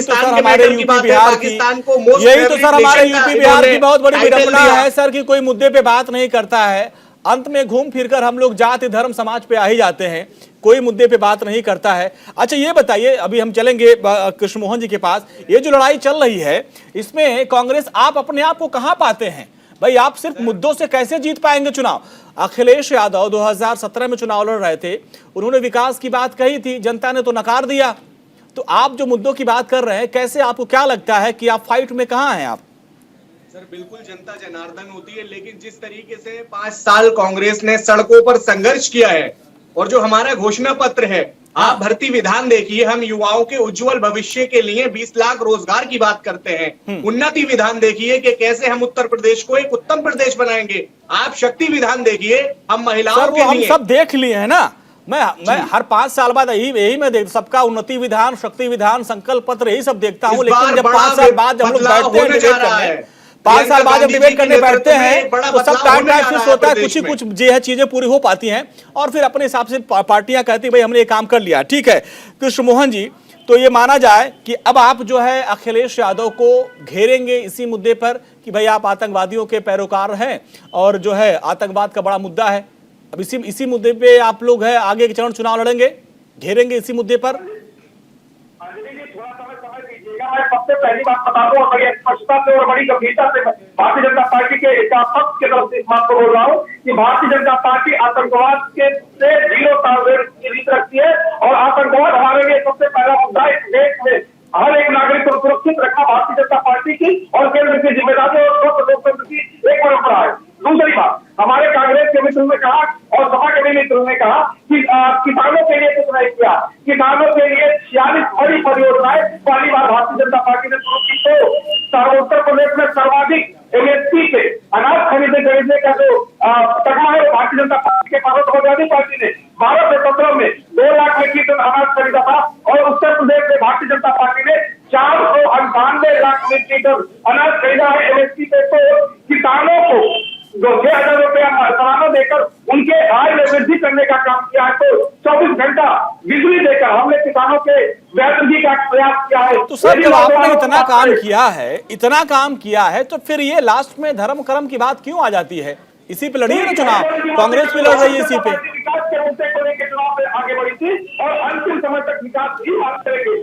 सर हमारे यूपी बिहार की, यही तो सर हमारे यूपी बिहार की बहुत बड़ी विडंबना है सर, कि कोई मुद्दे पे बात नहीं करता है। अंत में घूम फिरकर हम लोग जाति धर्म समाज पे आ ही जाते हैं, कोई मुद्दे पे बात नहीं करता है। अच्छा ये बताइए, अभी हम चलेंगे कृष्ण मोहन जी के पास। ये जो लड़ाई चल रही है, इसमें कांग्रेस, आप अपने आप को कहां पाते हैं भाई? आप सिर्फ मुद्दों से कैसे जीत पाएंगे चुनाव? अखिलेश यादव 2017 में चुनाव लड़ रहे थे, उन्होंने विकास की बात कही थी, जनता ने तो नकार दिया। तो आप जो मुद्दों की बात कर रहे हैं, कैसे, आपको क्या लगता है कि आप फाइट में कहां हैं आप? सर बिल्कुल जनता जनार्दन होती है, लेकिन जिस तरीके से 5 साल कांग्रेस ने सड़कों पर संघर्ष किया है, और जो हमारा घोषणा पत्र है, आप भर्ती विधान देखिए, हम युवाओं के उज्जवल भविष्य के लिए 20 लाख रोजगार की बात करते हैं। उन्नति विधान देखिए कि कैसे हम उत्तर प्रदेश को एक उत्तम प्रदेश बनाएंगे। आप शक्ति विधान देखिए, हम महिलाओं के लिए, हम सब देख लिए हैं ना। मैं हर 5 साल बाद यही मैं देख, सबका उन्नति विधान, शक्ति विधान, संकल्प पत्र, यही सब देखता हूँ। लेकिन जब 5 साल बाद जब हम लोग बैठते हैं डिबेट करने, 5 साल बाद जब डिबेट करने बैठते हैं, तो सब टाइम फिक्स होता है, कुछ जो है चीजें पूरी हो पाती हैं, और फिर अपने हिसाब से पार्टियां कहती भाई हमने ये काम कर लिया। ठीक है कृष्ण मोहन जी, तो ये माना जाए कि अब आप जो है अखिलेश यादव को घेरेंगे इसी मुद्दे पर कि भाई आप आतंकवादियों के पैरोकार हैं, और जो है आतंकवाद का बड़ा मुद्दा है। अब इसी मुद्दे पे आप लोग है आगे के चरण चुनाव लड़ेंगे, घेरेंगे इसी मुद्दे पर? मैं सबसे पहली बात बता दूं, और बड़ी स्पष्टता से और बड़ी गंभीरता से भारतीय जनता पार्टी के पक्ष के तरफ से इस बात को बोल रहा हूं कि भारतीय जनता पार्टी आतंकवाद के से 0 टॉलरेंस की रीत रखती है, और आतंकवाद हमारे लिए सबसे पहला मुद्दा इस देश में हर एक नागरिक को सुरक्षित रखना भारतीय जनता पार्टी की और केंद्र की जिम्मेदारी और स्वस्थ लोकतंत्र की एक परंपरा है। दूसरी बात, हमारे कांग्रेस के मित्रों ने कहा और सपा के भी मित्रों ने कहा कि किसानों के लिए कुछ नहीं किया। किसानों के लिए 46 बड़ी परियोजनाएं पहली बार भारतीय जनता पार्टी ने शुरू की। तो उत्तर प्रदेश में सर्वाधिक एमएसपी पे अनाज खरीदने का जो तगमा है भारतीय जनता पार्टी के पास। समाजवादी पार्टी ने 12 से 17 में 2 लाख मीट्रिक टन अनाज खरीदा था और उत्तर प्रदेश में भारतीय जनता पार्टी ने 498 लाख मीट्रिक टन अनाज खरीदा है एमएसपी पे। तो किसानों को 6,000 रुपया सालाना देकर उनके आय में वृद्धि करने का काम किया है। तो 24 घंटा बिजली देकर हमने किसानों के बेहतरी का प्रयास किया है। तो सर, जब आपने इतना काम किया है तो फिर ये लास्ट में धर्म कर्म की बात क्यों आ जाती है? इसी पे लड़ी है ना चुनाव, कांग्रेस भी लड़ रही है इसी पे। विकास के मुद्दे को लेकर चुनाव में आगे बढ़ी थी और अंतिम समय तक विकास ही बात करेंगे।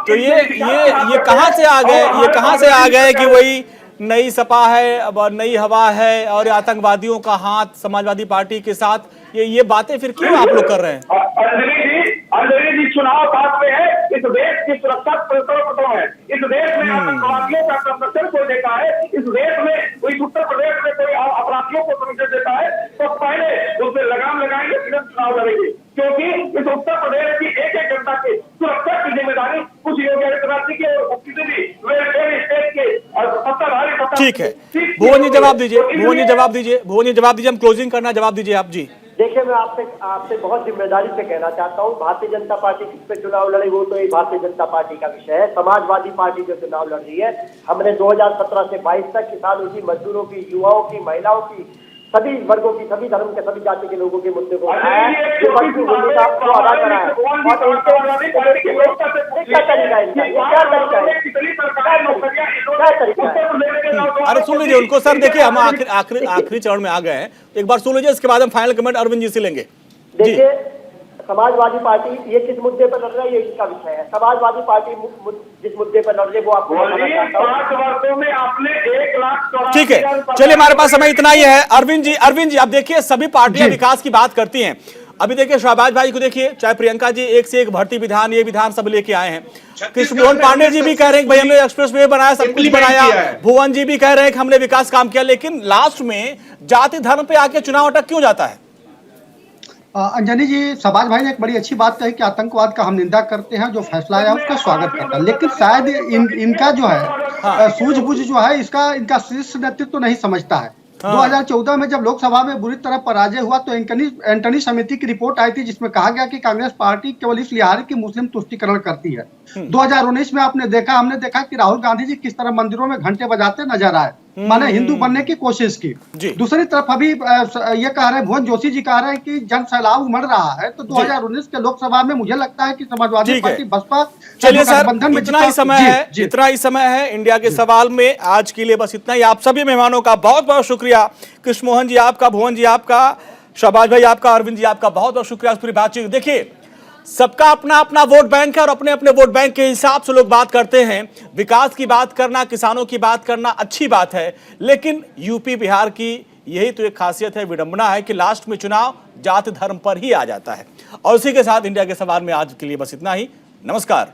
तो ये कहां से आ गए? ये कहां से आ गए कि वही नई सपा है, अब नई हवा है और आतंकवादियों का हाथ समाजवादी पार्टी के साथ? ये बातें फिर क्यों आप लोग कर रहे हैं? अंजलि जी, चुनाव पास में है, इस देश की सुरक्षा सर्वप्रथम है। इस देश में आतंकवादियों का संरक्षण कोई देता है, इस देश में कोई उत्तर प्रदेश में कोई अपराधियों को संरक्षण देता है तो पहले उसमें लगाम लगाएंगे, फिर चुनाव लड़ेंगे। क्योंकि इस उत्तर प्रदेश की एक एक जनता की सुरक्षा की जिम्मेदारी कुछ योगी आदित्यनाथ जी की और किसी भी वेलफेयर स्टेट के सत्ताधारी। ठीक है, भुवन जी जवाब दीजिए, हम क्लोजिंग करना, जवाब दीजिए आप जी। देखिए, मैं आपसे बहुत जिम्मेदारी से कहना चाहता हूँ, भारतीय जनता पार्टी किस पे चुनाव लड़े वो तो ये भारतीय जनता पार्टी का विषय है। समाजवादी पार्टी जो चुनाव लड़ रही है, हमने 2017 से 22 तक किसानों की, मजदूरों की, युवाओं की, महिलाओं की, सभी वर्गों की, सभी धर्म के, सभी जाति के लोगों के मुद्दे को उठाया है, भूमिका को अदा करा है। अरे सुन लीजिए उनको सर, देखिए हम आखिरी चरण में आ गए हैं, एक बार सुन लीजिए, इसके बाद हम फाइनल कमेंट अरविंद जी से लेंगे। देखिए, समाजवादी पार्टी ये किस मुद्दे पर लड़ रहा है ये इसका विषय है। समाजवादी पार्टी जिस मुद्दे पर लड़ रही है वो आपको बताना चाहता हूं। 5 वर्षों में आपने 1 लाख। ठीक है, चलिए हमारे पास समय इतना ही है। अरविंद जी अब देखिए, सभी पार्टियां विकास की बात करती हैं। अभी देखिए शहबाज भाई को देखिए, चाहे प्रियंका जी एक से एक भर्ती विधान, ये विधान सब लेके आए हैं। कृष्ण मोहन पांडे जी भी कह रहे हैं भाई हमने एक्सप्रेस वे बनाया, सब कुछ बनाया। भुवन जी भी कह रहे हैं कि हमने विकास काम किया, लेकिन लास्ट में जाति धर्म पे आके चुनाव अटक क्यों जाता है? अंजनी जी, शहबाज भाई ने एक बड़ी अच्छी बात कही कि आतंकवाद का हम निंदा करते हैं, जो फैसला आया उसका स्वागत करता है, लेकिन शायद इनका जो है सूझबूझ जो है इनका शीर्ष नेतृत्व तो नहीं समझता है। 2014 में जब लोकसभा में बुरी तरह पराजय हुआ तो एंटनी समिति की रिपोर्ट आई थी जिसमें कहा गया कि कांग्रेस पार्टी केवल इस लिहाज की मुस्लिम तुष्टीकरण करती है। 2019 में हमने देखा कि राहुल गांधी जी किस तरह मंदिरों में घंटे बजाते नजर आए, माने हिंदू बनने की कोशिश की। दूसरी तरफ अभी ये कह रहे हैं, भुवन जोशी जी कह रहे हैं कि जन सैलाब उमड़ रहा है। तो 2019 के लोकसभा में मुझे लगता है कि समाजवादी पार्टी बसपा चलिए सर, इतना ही समय है इंडिया के सवाल में। आज के लिए बस इतना ही। आप सभी मेहमानों का बहुत बहुत शुक्रिया। कृष्ण मोहन जी आपका, भुवन जी आपका, शहबाज भाई आपका, अरविंद जी आपका बहुत बहुत शुक्रिया इस पूरी बातचीत। देखिए, सबका अपना अपना वोट बैंक है और अपने अपने वोट बैंक के हिसाब से लोग बात करते हैं। विकास की बात करना, किसानों की बात करना अच्छी बात है, लेकिन यूपी बिहार की यही तो एक खासियत है, विडंबना है कि लास्ट में चुनाव जाति धर्म पर ही आ जाता है। और उसी के साथ इंडिया के सवाल में आज के लिए बस इतना ही। नमस्कार।